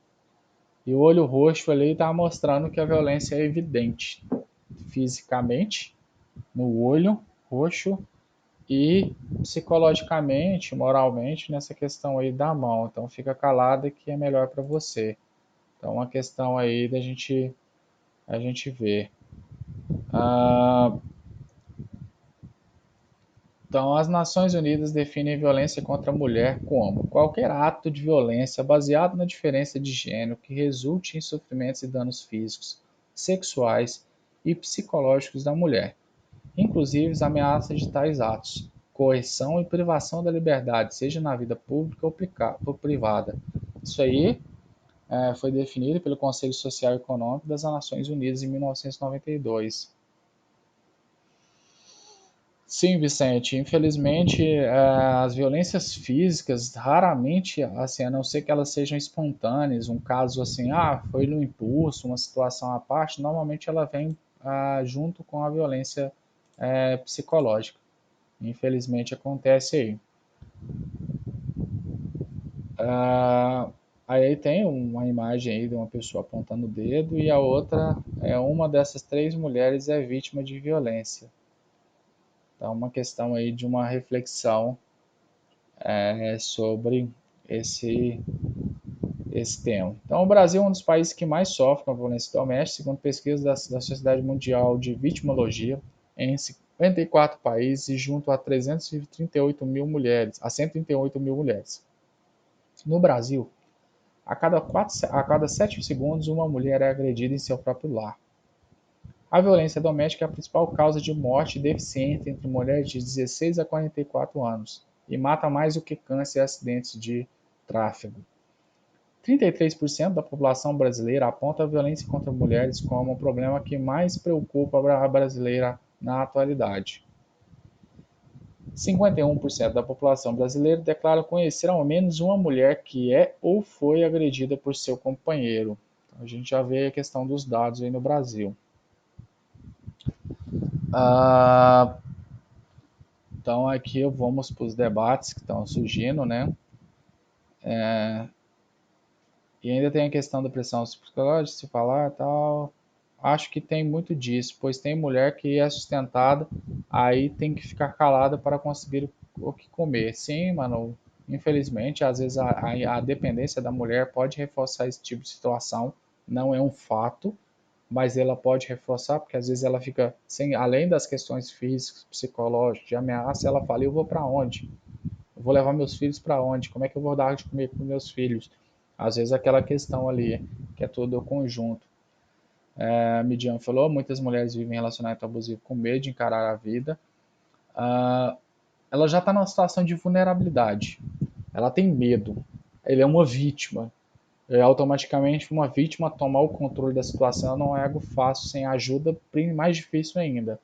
E o olho roxo ali está mostrando que a violência é evidente fisicamente, no olho roxo, e psicologicamente, moralmente, nessa questão aí da mão. Então fica calada que é melhor para você. Então uma questão aí da a gente ver. Ah, então as Nações Unidas definem violência contra a mulher como qualquer ato de violência baseado na diferença de gênero que resulte em sofrimentos e danos físicos, sexuais e psicológicos da mulher, inclusive as ameaças de tais atos, coerção e privação da liberdade, seja na vida pública ou privada. Isso aí foi definido pelo Conselho Social e Econômico das Nações Unidas em 1992. Sim, Vicente, infelizmente as violências físicas raramente, assim, a não ser que elas sejam espontâneas, um caso assim, foi no impulso, uma situação à parte, normalmente ela vem junto com a violência psicológica. Infelizmente acontece aí. Aí tem uma imagem aí de uma pessoa apontando o dedo e a outra é uma dessas três mulheres é vítima de violência. Então, uma questão aí de uma reflexão sobre esse, esse tema. Então, o Brasil é um dos países que mais sofre com a violência doméstica, segundo pesquisas da Sociedade Mundial de Vitimologia, em 54 países, junto a 338 mil mulheres, a 138 mil mulheres. No Brasil, a cada 7 segundos, uma mulher é agredida em seu próprio lar. A violência doméstica é a principal causa de morte e deficiência entre mulheres de 16 a 44 anos e mata mais do que câncer e acidentes de tráfego. 33% da população brasileira aponta a violência contra mulheres como o problema que mais preocupa a brasileira na atualidade. 51% da população brasileira declara conhecer ao menos uma mulher que é ou foi agredida por seu companheiro. A gente já vê a questão dos dados aí no Brasil. Ah, então aqui vamos para os debates que estão surgindo, né? E ainda tem a questão da pressão psicológica, se falar e tal. Acho que tem muito disso, pois tem mulher que é sustentada, aí tem que ficar calada para conseguir o que comer. Sim, mano, infelizmente, às vezes a dependência da mulher pode reforçar esse tipo de situação, não é um fato, mas ela pode reforçar, porque às vezes ela fica sem, além das questões físicas, psicológicas, de ameaça, ela fala, eu vou para onde? Eu vou levar meus filhos para onde? Como é que eu vou dar de comer para meus filhos? Às vezes aquela questão ali, que é todo o conjunto. A Midian falou, muitas mulheres vivem relacionamento abusivo com medo de encarar a vida. Ah, ela já está numa situação de vulnerabilidade. Ela tem medo. Ele é uma vítima. Automaticamente, uma vítima tomar o controle da situação não é algo fácil, sem ajuda, mais difícil ainda.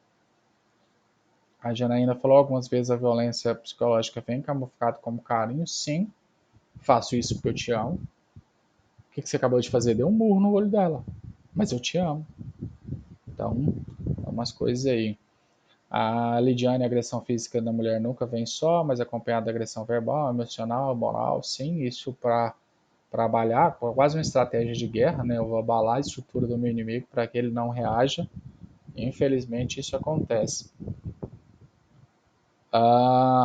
A Janaína falou algumas vezes a violência psicológica vem camuflada como carinho. Sim, faço isso porque eu te amo. O que você acabou de fazer? Deu um murro no olho dela. Mas eu te amo. Então, umas coisas aí. A Lidiane, a agressão física da mulher nunca vem só, mas acompanhada da agressão verbal, emocional, moral. Sim, isso para trabalhar, quase uma estratégia de guerra, né? Eu vou abalar a estrutura do meu inimigo para que ele não reaja. Infelizmente, isso acontece.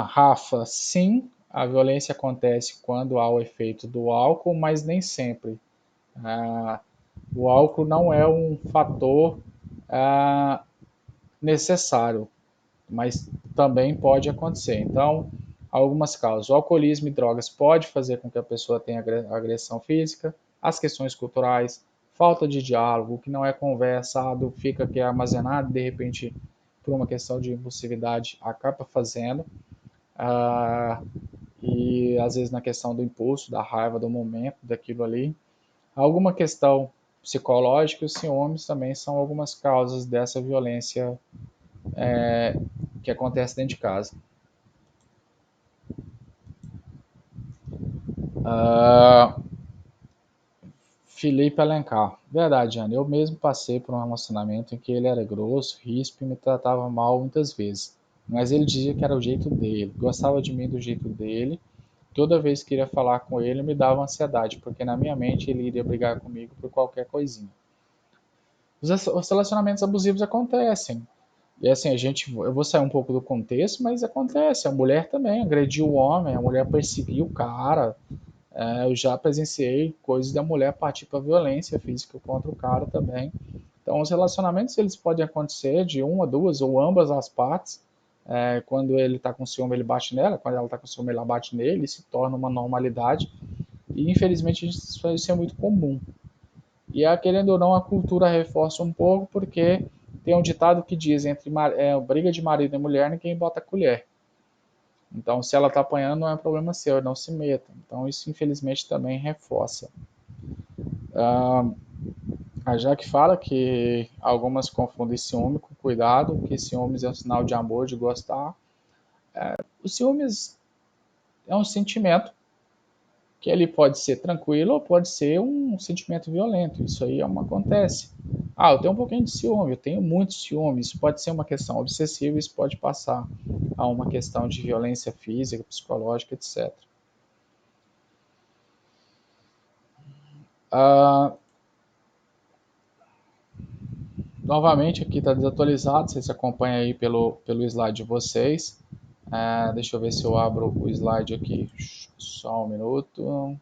Rafa, sim, a violência acontece quando há o efeito do álcool, mas nem sempre. Ah, o álcool não é um fator necessário, mas também pode acontecer. Então, algumas causas. O alcoolismo e drogas pode fazer com que a pessoa tenha agressão física, as questões culturais, falta de diálogo, que não é conversado, fica aqui armazenado, de repente, por uma questão de impulsividade, acaba fazendo. Ah, e às vezes na questão do impulso, da raiva, do momento, daquilo ali. Alguma questão psicológica, os ciúmes também são algumas causas dessa violência que acontece dentro de casa. Ah, Felipe Alencar. Verdade, Ana. Eu mesmo passei por um relacionamento em que ele era grosso, ríspido e me tratava mal muitas vezes. Mas ele dizia que era o jeito dele, gostava de mim do jeito dele. Toda vez que iria falar com ele, me dava ansiedade, porque na minha mente ele iria brigar comigo por qualquer coisinha. Os relacionamentos abusivos acontecem. E assim, eu vou sair um pouco do contexto, mas acontece. A mulher também agrediu o homem, a mulher perseguiu o cara. Eu já presenciei coisas da mulher partir para violência física contra o cara também. Então, os relacionamentos eles podem acontecer de uma, duas ou ambas as partes. Quando ele está com ciúme, ele bate nela. Quando ela está com ciúme, ela bate nele. Se torna uma normalidade. E, infelizmente, isso é muito comum. E, querendo ou não, a cultura reforça um pouco, porque tem um ditado que diz, entre briga de marido e mulher, ninguém bota colher. Então, se ela está apanhando, não é problema seu, não se meta. Então, isso, infelizmente, também reforça. A Jaque fala que algumas confundem ciúme com cuidado, que ciúmes é um sinal de amor, de gostar. O ciúmes é um sentimento que ele pode ser tranquilo ou pode ser um sentimento violento. Isso aí acontece. Eu tenho um pouquinho de ciúme, eu tenho muito ciúme. Isso pode ser uma questão obsessiva, isso pode passar a uma questão de violência física, psicológica, etc. Ah, Novamente aqui está desatualizado, vocês acompanham aí pelo slide de vocês. Deixa eu ver se eu abro o slide aqui. Só um minuto.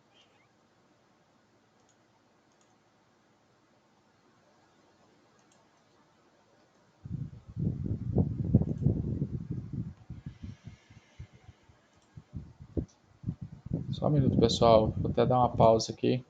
Só um minuto, pessoal. Vou até dar uma pausa aqui.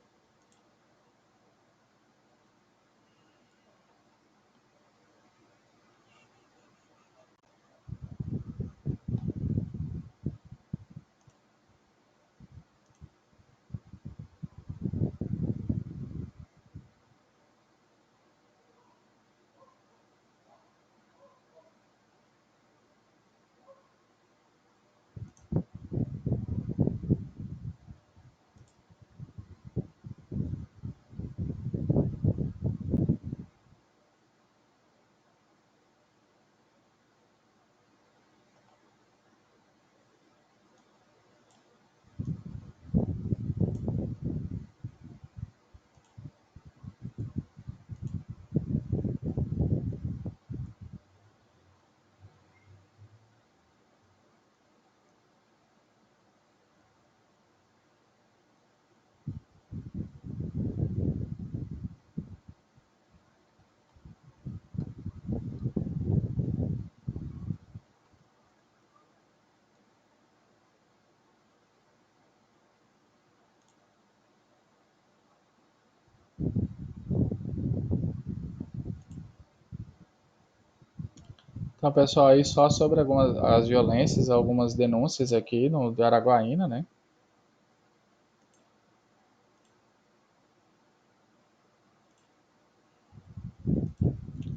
Então, pessoal, aí só sobre algumas as violências, algumas denúncias aqui no do Araguaína, né?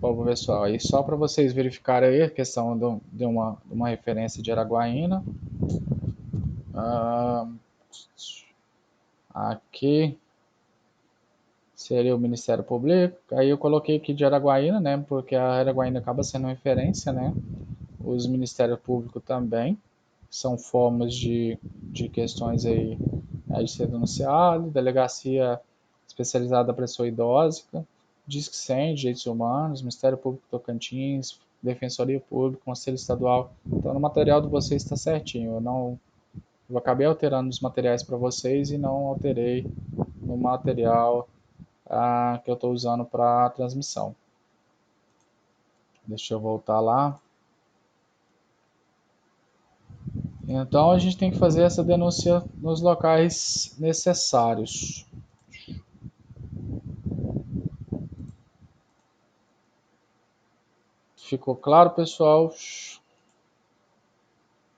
Bom, pessoal, aí só para vocês verificarem aí a questão de uma referência de Araguaína. Ah, aqui seria o Ministério Público. Aí eu coloquei aqui de Araguaína, né? Porque a Araguaína acaba sendo referência, né? Os Ministérios Públicos também são formas de questões aí de ser denunciado, delegacia especializada para pessoa idosa, Disque 100, Direitos Humanos, Ministério Público Tocantins, Defensoria Pública, Conselho Estadual. Então, no material de vocês está certinho. Eu acabei alterando os materiais para vocês e não alterei no material que eu estou usando para a transmissão. Deixa eu voltar lá. Então a gente tem que fazer essa denúncia nos locais necessários. Ficou claro, pessoal?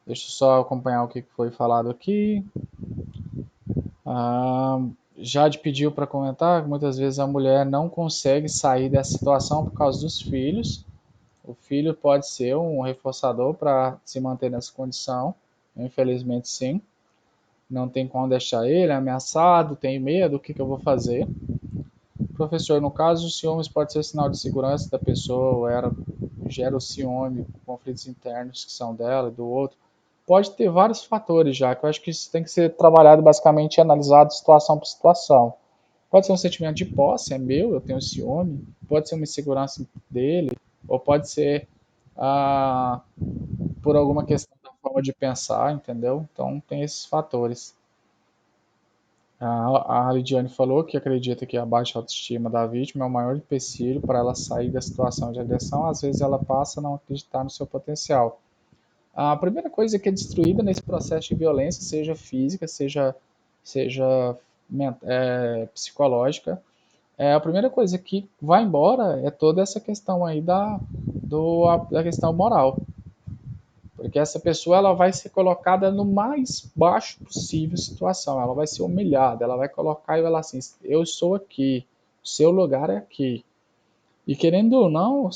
Deixa eu só acompanhar o que foi falado aqui. Ah, Jade pediu para comentar que muitas vezes a mulher não consegue sair dessa situação por causa dos filhos. O filho pode ser um reforçador para se manter nessa condição. Infelizmente, sim. Não tem como deixar ele ameaçado, tem medo, o que eu vou fazer? Professor, no caso, os ciúmes pode ser sinal de segurança da pessoa, ou gera o ciúme, conflitos internos que são dela e do outro. Pode ter vários fatores já, que eu acho que isso tem que ser trabalhado basicamente e analisado situação por situação. Pode ser um sentimento de posse, é meu, eu tenho ciúme. Pode ser uma insegurança dele, ou pode ser ah, por alguma questão da forma de pensar, entendeu? Então tem esses fatores. A Lidiane falou que acredita que a baixa autoestima da vítima é o maior empecilho para ela sair da situação de agressão. Às vezes ela passa a não acreditar no seu potencial. A primeira coisa que é destruída nesse processo de violência, seja física, seja psicológica, a primeira coisa que vai embora é toda essa questão aí da questão moral. Porque essa pessoa ela vai ser colocada no mais baixo possível situação, ela vai ser humilhada, ela vai colocar e ela assim, eu sou aqui, o seu lugar é aqui. E querendo ou não,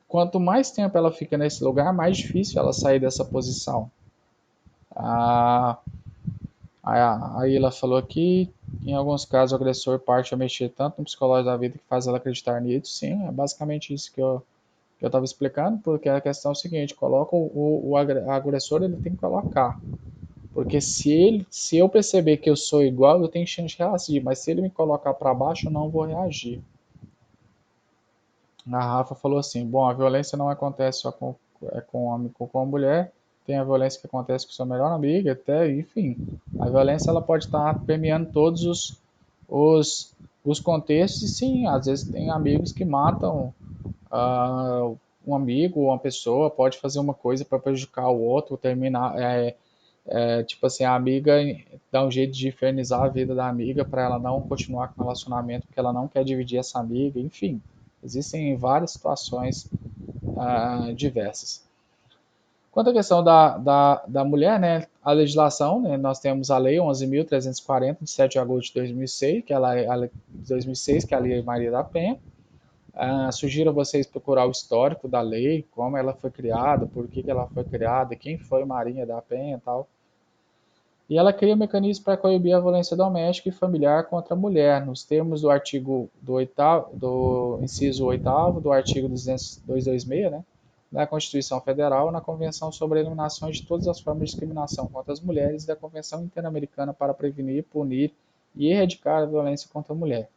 quanto mais tempo ela fica nesse lugar, mais difícil ela sair dessa posição. A, a Ila falou aqui, em alguns casos o agressor parte a mexer tanto no psicológico da vida que faz ela acreditar nisso. Sim, é basicamente isso que eu estava explicando, porque a questão é o seguinte, coloca o agressor, ele tem que colocar. Porque se eu perceber que eu sou igual, eu tenho chance de reagir, mas se ele me colocar para baixo, eu não vou reagir. A Rafa falou assim: bom, a violência não acontece só com homem com mulher, tem a violência que acontece com sua melhor amiga, até, enfim. A violência ela pode estar permeando todos os, os contextos, e sim, às vezes tem amigos que matam um amigo ou uma pessoa, pode fazer uma coisa para prejudicar o outro, terminar. Tipo assim, a amiga dá um jeito de infernizar a vida da amiga para ela não continuar com o relacionamento, porque ela não quer dividir essa amiga, enfim. Existem várias situações diversas. Quanto à questão da mulher, né, a legislação, né, nós temos a Lei 11.340, de 7 de agosto de 2006, que é a 2006, que é a Lei Maria da Penha. Sugiro a vocês procurar o histórico da lei, como ela foi criada, por que ela foi criada, quem foi Maria da Penha e tal. E ela cria mecanismos para coibir a violência doméstica e familiar contra a mulher, nos termos do artigo do inciso 8º do artigo 226, né, da Constituição Federal, na Convenção sobre a Eliminação de todas as formas de discriminação contra as mulheres e da Convenção Interamericana para prevenir, punir e erradicar a violência contra a mulher.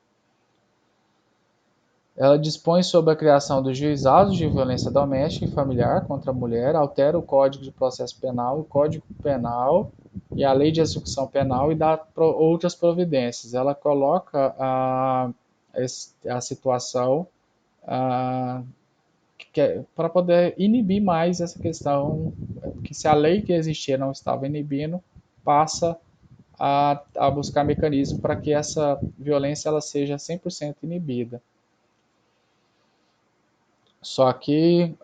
Ela dispõe sobre a criação dos juizados de violência doméstica e familiar contra a mulher, altera o Código de Processo Penal, o Código Penal e a Lei de Execução Penal e dá outras providências. Ela coloca a situação para poder inibir mais essa questão, que se a lei que existia não estava inibindo, passa a buscar mecanismos para que essa violência ela seja 100% inibida. Só que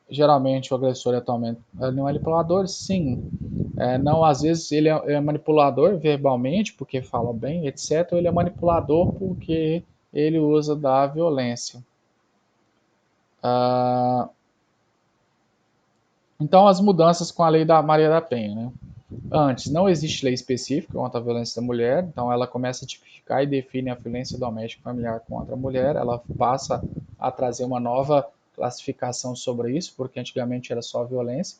geralmente o agressor atualmente é manipulador, sim. Não, às vezes ele é manipulador verbalmente, porque fala bem, etc. Ou ele é manipulador porque ele usa da violência. Então, as mudanças com a lei da Maria da Penha, né? Antes, não existe lei específica contra a violência da mulher, então ela começa a tipificar e define a violência doméstica e familiar contra a mulher, ela passa a trazer uma nova classificação sobre isso, porque antigamente era só violência.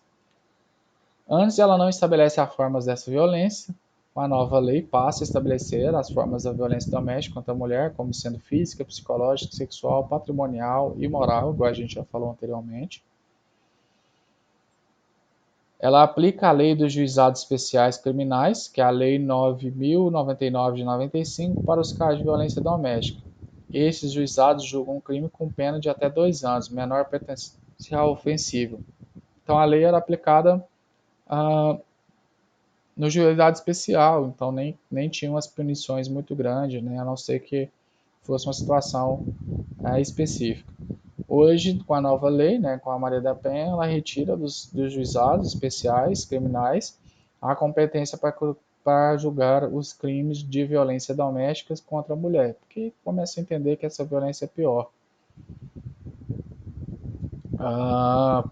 Antes, ela não estabelece as formas dessa violência, com a nova lei passa a estabelecer as formas da violência doméstica contra a mulher, como sendo física, psicológica, sexual, patrimonial e moral, igual a gente já falou anteriormente. Ela aplica a Lei dos Juizados Especiais Criminais, que é a Lei 9.099 de 95, para os casos de violência doméstica. Esses juizados julgam um crime com pena de até 2 anos, menor potencial ofensivo. Então a lei era aplicada no juizado especial, então nem tinha umas punições muito grandes, né, a não ser que fosse uma situação específica. Hoje, com a nova lei, né, com a Maria da Penha, ela retira dos juizados especiais criminais a competência para julgar os crimes de violência doméstica contra a mulher, porque começa a entender que essa violência é pior. Ah,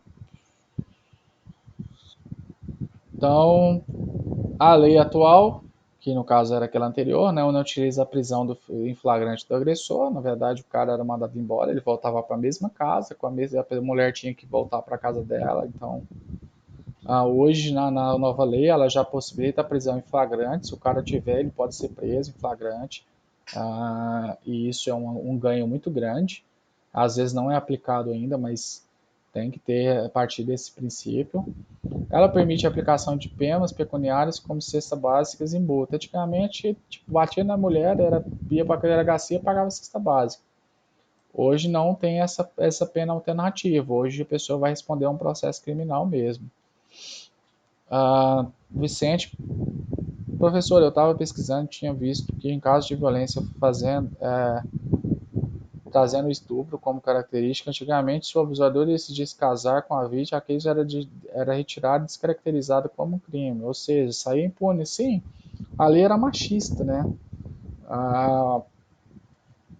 então, a lei atual, que no caso era aquela anterior, né, não utiliza a prisão em flagrante do agressor. Na verdade, o cara era mandado embora, ele voltava para a mesma casa, a mulher tinha que voltar para a casa dela. Então, hoje, na nova lei, ela já possibilita a prisão em flagrante. Se o cara tiver, ele pode ser preso em flagrante. E isso é um ganho muito grande. Às vezes não é aplicado ainda, mas tem que ter a partir desse princípio. Ela permite a aplicação de penas pecuniárias como cesta básicas em multa. Antigamente, tipo, batia na mulher, ia para a delegacia e pagava cesta básica. Hoje não tem essa pena alternativa. Hoje a pessoa vai responder a um processo criminal mesmo. Vicente, professor, eu estava pesquisando, tinha visto que em casos de violência trazendo o estupro como característica, antigamente se o abusador decidisse casar com a vítima, aquilo era retirado e descaracterizado como crime, ou seja, saía impune. Sim, a lei era machista, né? Ah,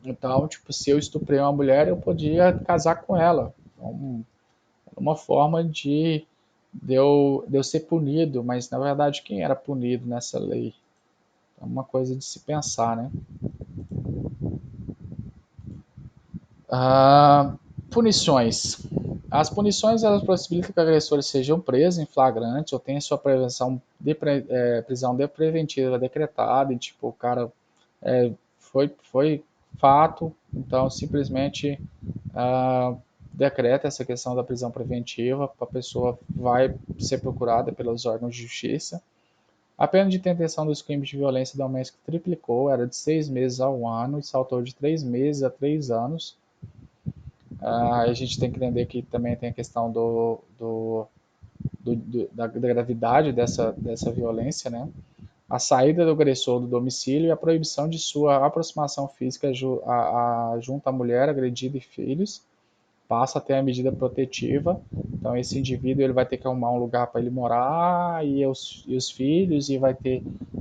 então, tipo, se eu estuprei uma mulher, eu podia casar com ela. Então, uma forma de eu ser punido, mas na verdade quem era punido nessa lei? É uma coisa de se pensar, né? Punições. As punições elas possibilitam que agressores sejam presos em flagrante ou tenham sua prisão de preventiva decretada e tipo o cara foi fato, então simplesmente decreta essa questão da prisão preventiva, a pessoa vai ser procurada pelos órgãos de justiça. A pena de intenção dos crimes de violência doméstica triplicou, era de 6 meses a 1 ano e saltou de 3 meses a 3 anos. A gente tem que entender que também tem a questão da gravidade dessa violência, né? A saída do agressor do domicílio e a proibição de sua aproximação física junto à mulher agredida e filhos passa a ter a medida protetiva. Então esse indivíduo ele vai ter que arrumar um lugar para ele morar e os filhos e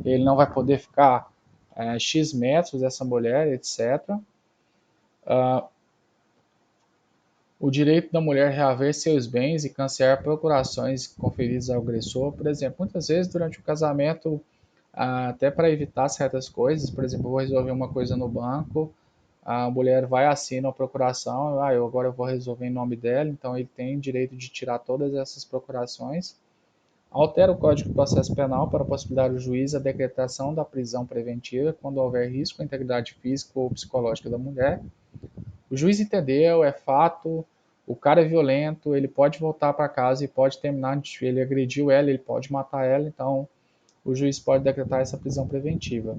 ele não vai poder ficar x metros dessa mulher, etc. O direito da mulher reaver seus bens e cancelar procurações conferidas ao agressor. Por exemplo, muitas vezes durante o casamento, até para evitar certas coisas, por exemplo, eu vou resolver uma coisa no banco, a mulher vai assinar a procuração, agora eu vou resolver em nome dela, então ele tem direito de tirar todas essas procurações. Altera o Código de Processo Penal para possibilitar ao juiz a decretação da prisão preventiva quando houver risco à integridade física ou psicológica da mulher. O juiz entendeu, é fato, o cara é violento, ele pode voltar para casa e pode terminar, ele agrediu ela, ele pode matar ela, então o juiz pode decretar essa prisão preventiva.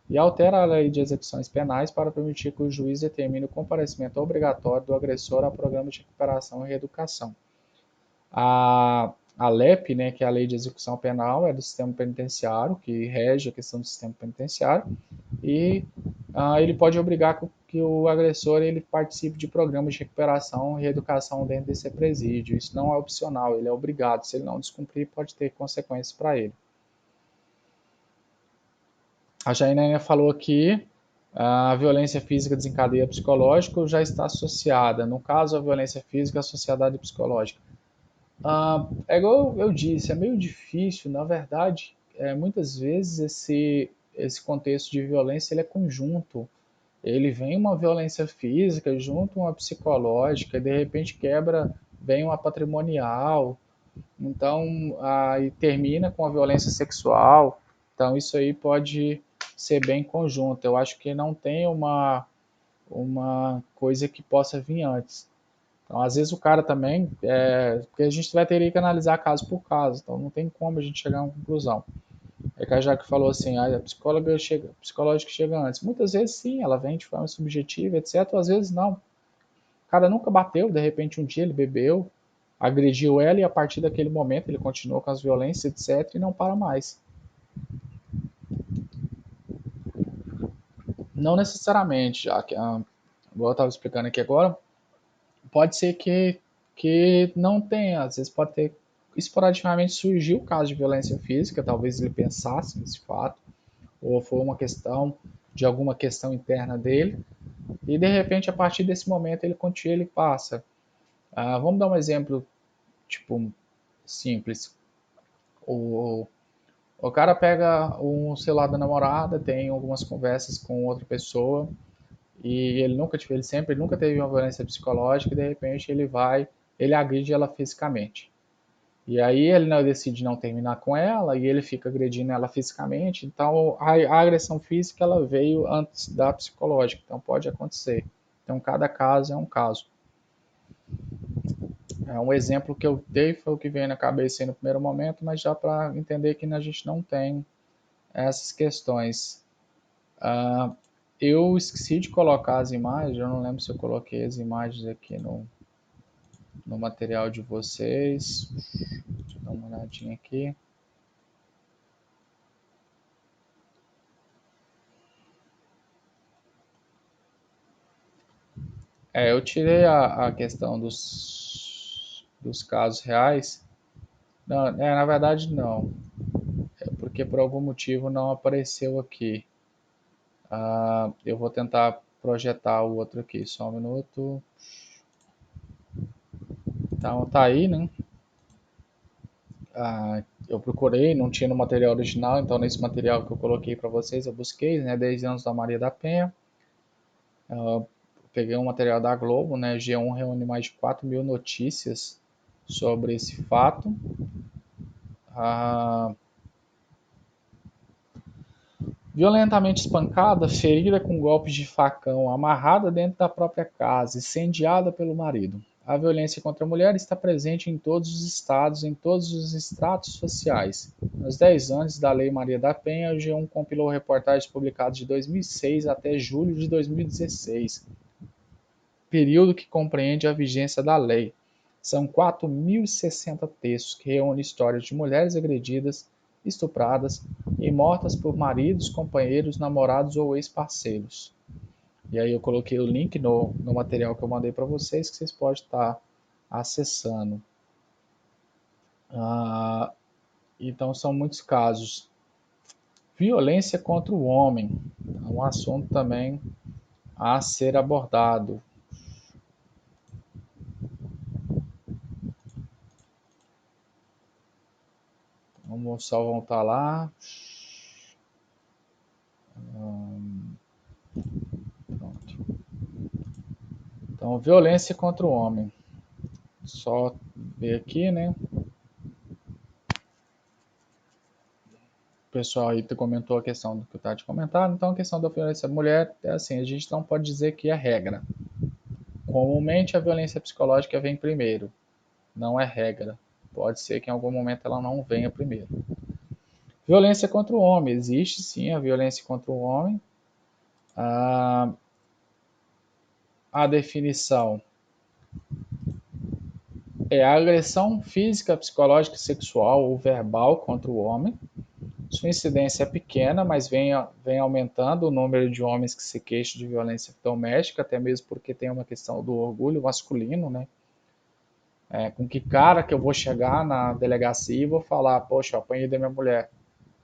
E altera a lei de execuções penais para permitir que o juiz determine o comparecimento obrigatório do agressor a programas de recuperação e reeducação. A LEP, né, que é a Lei de Execução Penal, é do sistema penitenciário, que rege a questão do sistema penitenciário, e ele pode obrigar que o agressor ele participe de programas de recuperação e reeducação dentro desse presídio. Isso não é opcional, ele é obrigado. Se ele não descumprir, pode ter consequências para ele. A Jainé falou aqui, a violência física desencadeia psicológico, já está associada. No caso, a violência física, a sociedade psicológica. É igual eu disse, é meio difícil, na verdade, muitas vezes esse contexto de violência ele é conjunto. Ele vem uma violência física junto uma psicológica, e de repente quebra, vem uma patrimonial, então aí termina com a violência sexual. Então isso aí pode ser bem conjunto. Eu acho que não tem uma coisa que possa vir antes. Então, às vezes o cara também, porque a gente vai ter que analisar caso por caso, então não tem como a gente chegar a uma conclusão. É que a Jaque falou assim, a psicológica chega antes. Muitas vezes sim, ela vem de forma subjetiva, etc. Às vezes não. O cara nunca bateu, de repente um dia ele bebeu, agrediu ela e a partir daquele momento ele continuou com as violências, etc. E não para mais. Não necessariamente, já que, igual eu estava explicando aqui agora, pode ser que não tenha, às vezes pode ter esporadicamente surgiu o caso de violência física, talvez ele pensasse nesse fato, ou foi uma questão de alguma questão interna dele, e de repente a partir desse momento ele passa. Vamos dar um exemplo tipo simples. O, o cara pega um celular da namorada, tem algumas conversas com outra pessoa e ele nunca teve uma violência psicológica e de repente ele agride ela fisicamente. E aí ele decide não terminar com ela e ele fica agredindo ela fisicamente. Então a agressão física ela veio antes da psicológica, então pode acontecer. Então cada caso é um caso. Um exemplo que eu dei foi o que veio na cabeça aí no primeiro momento, mas já para entender que a gente não tem essas questões. Eu esqueci de colocar as imagens, eu não lembro se eu coloquei as imagens aqui no material de vocês. Deixa eu dar uma olhadinha aqui. Eu tirei a questão dos casos reais. Não, na verdade não. É porque por algum motivo não apareceu aqui. Eu vou tentar projetar o outro aqui, só um minuto. Então tá aí, né? Eu procurei, não tinha no material original, então nesse material que eu coloquei para vocês eu busquei, né? 10 anos da Maria da Penha. Peguei um material da Globo, né? G1 reúne mais de 4.000 notícias sobre esse fato. Violentamente espancada, ferida com golpes de facão, amarrada dentro da própria casa, incendiada pelo marido. A violência contra a mulher está presente em todos os estados, em todos os estratos sociais. Nos 10 anos da Lei Maria da Penha, o G1 compilou reportagens publicadas de 2006 até julho de 2016, período que compreende a vigência da lei. São 4.060 textos que reúnem histórias de mulheres agredidas, estupradas e mortas por maridos, companheiros, namorados ou ex-parceiros. E aí eu coloquei o link no material que eu mandei para vocês, que vocês podem estar acessando. Então são muitos casos. Violência contra o homem é um assunto também a ser abordado. Vamos só voltar lá. Pronto. Então, violência contra o homem. Só ver aqui, né? O pessoal aí comentou a questão do que eu estava de comentar. Então, a questão da violência à mulher é assim: a gente não pode dizer que é regra. Comumente, a violência psicológica vem primeiro. Não é regra. Pode ser que em algum momento ela não venha primeiro. Violência contra o homem. Existe sim a violência contra o homem. A definição é a agressão física, psicológica, sexual ou verbal contra o homem, sua incidência é pequena, mas vem aumentando o número de homens que se queixam de violência doméstica, até mesmo porque tem uma questão do orgulho masculino, né? Com que cara que eu vou chegar na delegacia e vou falar, poxa, eu apanhei da minha mulher,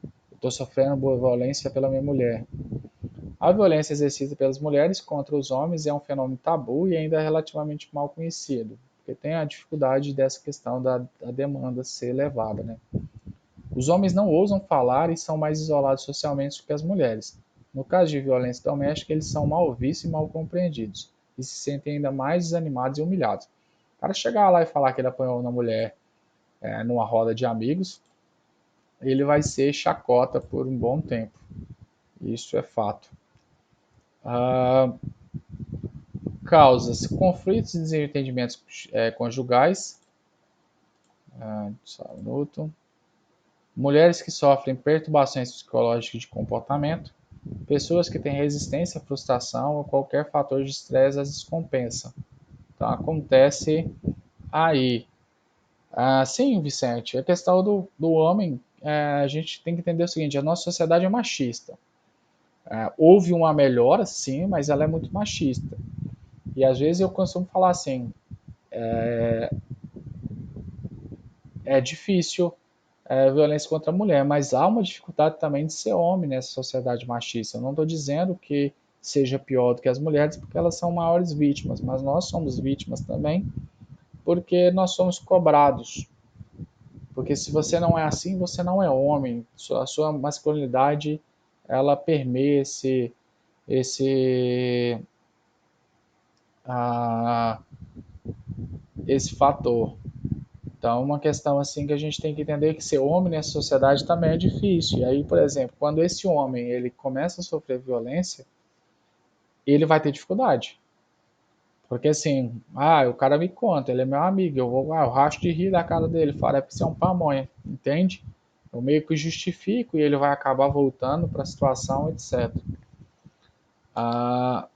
eu estou sofrendo violência pela minha mulher. A violência exercida pelas mulheres contra os homens é um fenômeno tabu e ainda relativamente mal conhecido, porque tem a dificuldade dessa questão da demanda ser elevada, né? Os homens não ousam falar e são mais isolados socialmente do que as mulheres. No caso de violência doméstica, eles são mal vistos e mal compreendidos, e se sentem ainda mais desanimados e humilhados. O cara chegar lá e falar que ele apanhou uma mulher numa roda de amigos, ele vai ser chacota por um bom tempo. Isso é fato. Causas: conflitos e desentendimentos conjugais. Só um minuto. Mulheres que sofrem perturbações psicológicas de comportamento. Pessoas que têm resistência à frustração ou qualquer fator de estresse as descompensa. Então, acontece aí. Sim, Vicente, a questão do homem, a gente tem que entender o seguinte: a nossa sociedade é machista. Houve uma melhora, sim, mas ela é muito machista. E às vezes eu costumo falar assim: é difícil violência contra a mulher, mas há uma dificuldade também de ser homem nessa sociedade machista. Eu não estou dizendo que seja pior do que as mulheres, porque elas são maiores vítimas, mas nós somos vítimas também, porque nós somos cobrados. Porque se você não é assim, você não é homem. A sua masculinidade, ela permeia esse, uh, esse fator. Então, uma questão assim que a gente tem que entender que ser homem nessa sociedade também é difícil. E aí, por exemplo, quando esse homem ele começa a sofrer violência, ele vai ter dificuldade. Porque assim, o cara me conta, ele é meu amigo, eu racho de rir da cara dele, fala, é porque você é um pamonha, entende? Eu meio que justifico e ele vai acabar voltando para a situação, etc. Ah,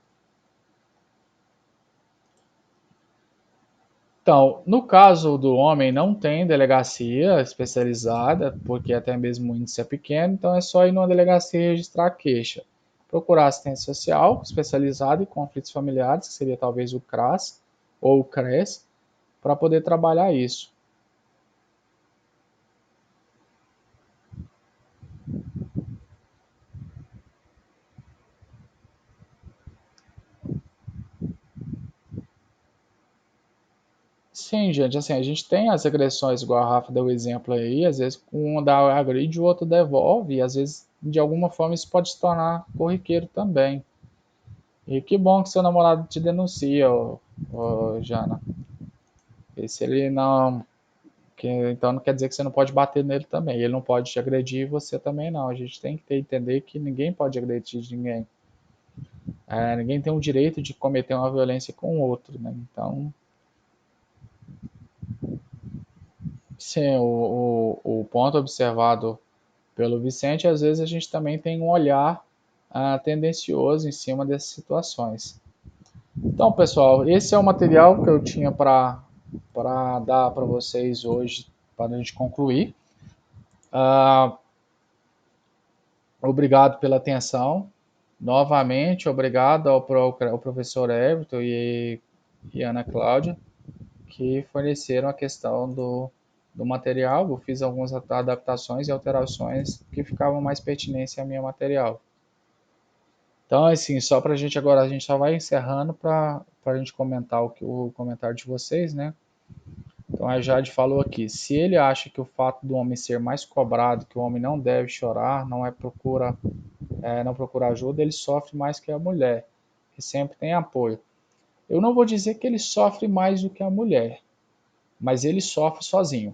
Então, no caso do homem, não tem delegacia especializada, porque até mesmo o índice é pequeno, então é só ir numa delegacia e registrar a queixa. Procurar assistência social especializada em conflitos familiares, que seria talvez o CRAS ou o CRES, para poder trabalhar isso. Sim, gente, assim, a gente tem as agressões, igual a Rafa deu o exemplo aí, às vezes um dá agride, o outro devolve, e às vezes, de alguma forma, isso pode se tornar corriqueiro também. E que bom que seu namorado te denuncia, Jana. E se ele não. Então não quer dizer que você não pode bater nele também. Ele não pode te agredir e você também não. A gente tem que entender que ninguém pode agredir ninguém. Ninguém tem o direito de cometer uma violência com o outro, né? Então, sim, o ponto observado pelo Vicente, às vezes a gente também tem um olhar tendencioso em cima dessas situações. Então, pessoal, esse é o material que eu tinha para dar para vocês hoje, para a gente concluir. Obrigado pela atenção. Novamente, obrigado ao professor Everton e Ana Cláudia, que forneceram a questão do material. Eu fiz algumas adaptações e alterações que ficavam mais pertinentes ao meu material. Então, assim, só para a gente agora, a gente só vai encerrando para a gente comentar o comentário de vocês, né? Então, a Jade falou aqui: se ele acha que o fato do homem ser mais cobrado, que o homem não deve chorar, não procura ajuda, ele sofre mais que a mulher, que sempre tem apoio. Eu não vou dizer que ele sofre mais do que a mulher, mas ele sofre sozinho,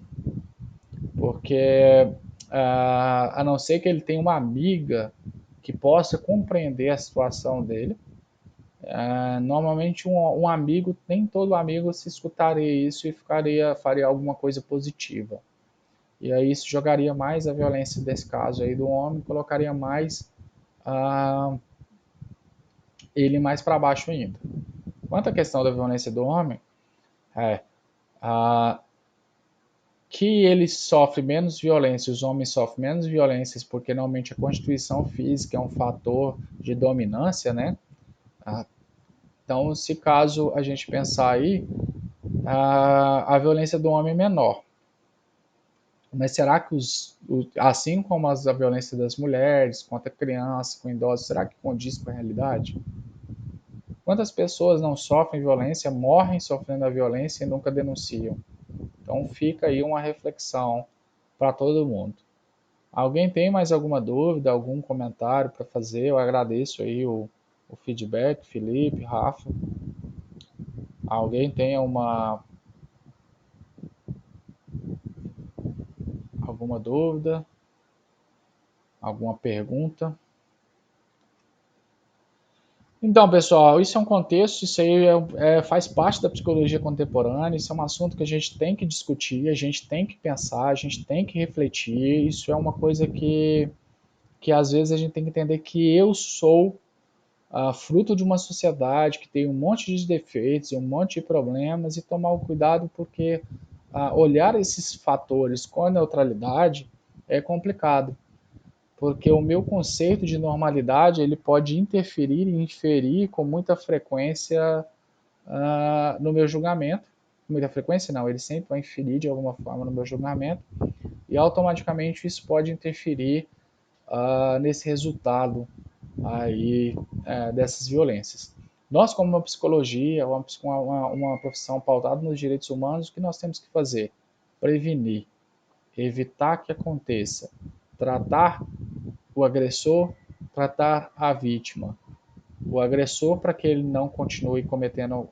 porque a não ser que ele tenha uma amiga que possa compreender a situação dele. Normalmente um amigo, nem todo amigo se escutaria isso e faria alguma coisa positiva. E aí isso jogaria mais a violência desse caso aí do homem, colocaria mais uh, ele mais para baixo ainda. Quanto à questão da violência do homem, é, uh, que ele sofre menos violência, os homens sofrem menos violências, porque normalmente a constituição física é um fator de dominância, né? Então, se caso a gente pensar aí, a violência do homem é menor. Mas será que assim como a violência das mulheres, contra crianças, com idosos, será que condiz com a realidade? Quantas pessoas não sofrem violência, morrem sofrendo a violência e nunca denunciam? Então fica aí uma reflexão para todo mundo. Alguém tem mais alguma dúvida, algum comentário para fazer? Eu agradeço aí o feedback, Felipe, Rafa. Alguém tem alguma dúvida, alguma pergunta? Então, pessoal, isso é um contexto, isso aí faz parte da psicologia contemporânea, isso é um assunto que a gente tem que discutir, a gente tem que pensar, a gente tem que refletir, isso é uma coisa que às vezes a gente tem que entender que eu sou fruto de uma sociedade que tem um monte de defeitos e um monte de problemas e tomar o cuidado porque olhar esses fatores com a neutralidade é complicado, porque o meu conceito de normalidade ele pode interferir e inferir com muita frequência no meu julgamento. Com muita frequência não, ele sempre vai inferir de alguma forma no meu julgamento e automaticamente isso pode interferir nesse resultado aí dessas violências. Nós, como uma psicologia, uma profissão pautada nos direitos humanos, o que nós temos que fazer? Prevenir, evitar que aconteça, tratar o agressor, tratar a vítima. O agressor para que ele não continue cometendo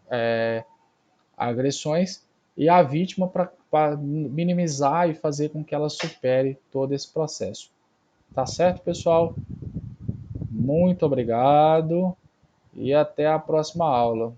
agressões e a vítima para minimizar e fazer com que ela supere todo esse processo. Tá certo, pessoal? Muito obrigado e até a próxima aula.